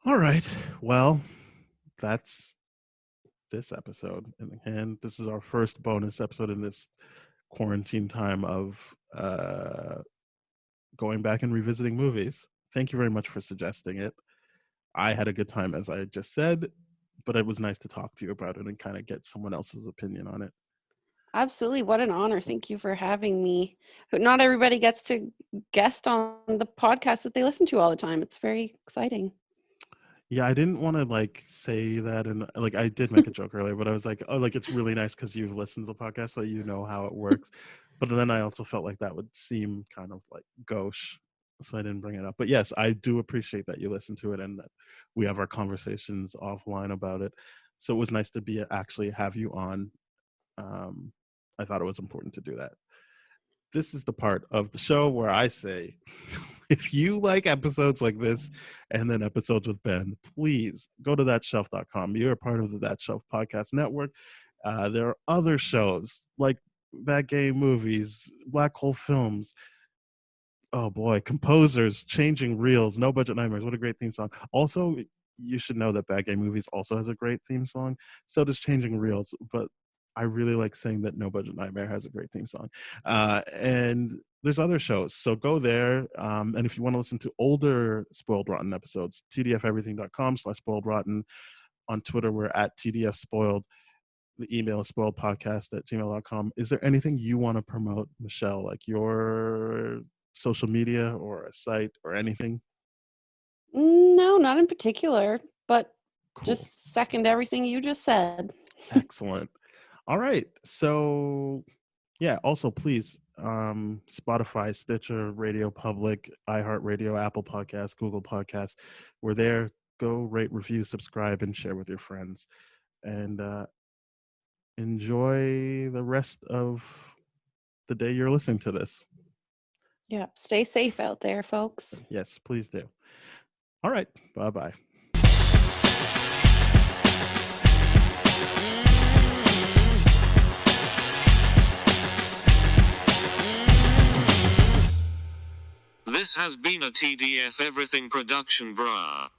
All right. Well, that's this episode, and this is our first bonus episode in this quarantine time of going back and revisiting movies. Thank you very much for suggesting it. I had a good time, as I just said, but it was nice to talk to you about it and kind of get someone else's opinion on it. Absolutely. What an honor. Thank you for having me. Not everybody gets to guest on the podcast that they listen to all the time. It's very exciting. Yeah, I didn't want to like say that, and like I did make a joke earlier, but I was like, oh, like it's really nice because you've listened to the podcast, so you know how it works. But then I also felt like that would seem kind of like gauche, so I didn't bring it up. But yes, I do appreciate that you listen to it and that we have our conversations offline about it. So it was nice to actually have you on. I thought it was important to do that. This is the part of the show where I say, if you like episodes like this and then episodes with Ben, please go to thatshelf.com. You're part of the That Shelf Podcast Network. There are other shows like Bad Gay Movies, Black Hole Films. Oh boy, Composers, Changing Reels, No Budget Nightmares. What a great theme song. Also, you should know that Bad Gay Movies also has a great theme song. So does Changing Reels, but I really like saying that No Budget Nightmare has a great theme song. And there's other shows. So go there. And if you want to listen to older Spoiled Rotten episodes, tdfeverything.com/spoiledrotten. On Twitter, we're at tdfspoiled. The email is spoiledpodcast@gmail.com. Is there anything you want to promote, Michele, like your social media or a site or anything? No, not in particular, but Cool. just second everything you just said. Excellent. All right. So yeah, also please, Spotify, Stitcher, Radio Public, iHeartRadio, Apple Podcasts, Google Podcasts. We're there. Go rate, review, subscribe, and share with your friends. And enjoy the rest of the day you're listening to this. Yeah. Stay safe out there, folks. Yes, please do. All right. Bye-bye. This has been a TDF Everything production, brah.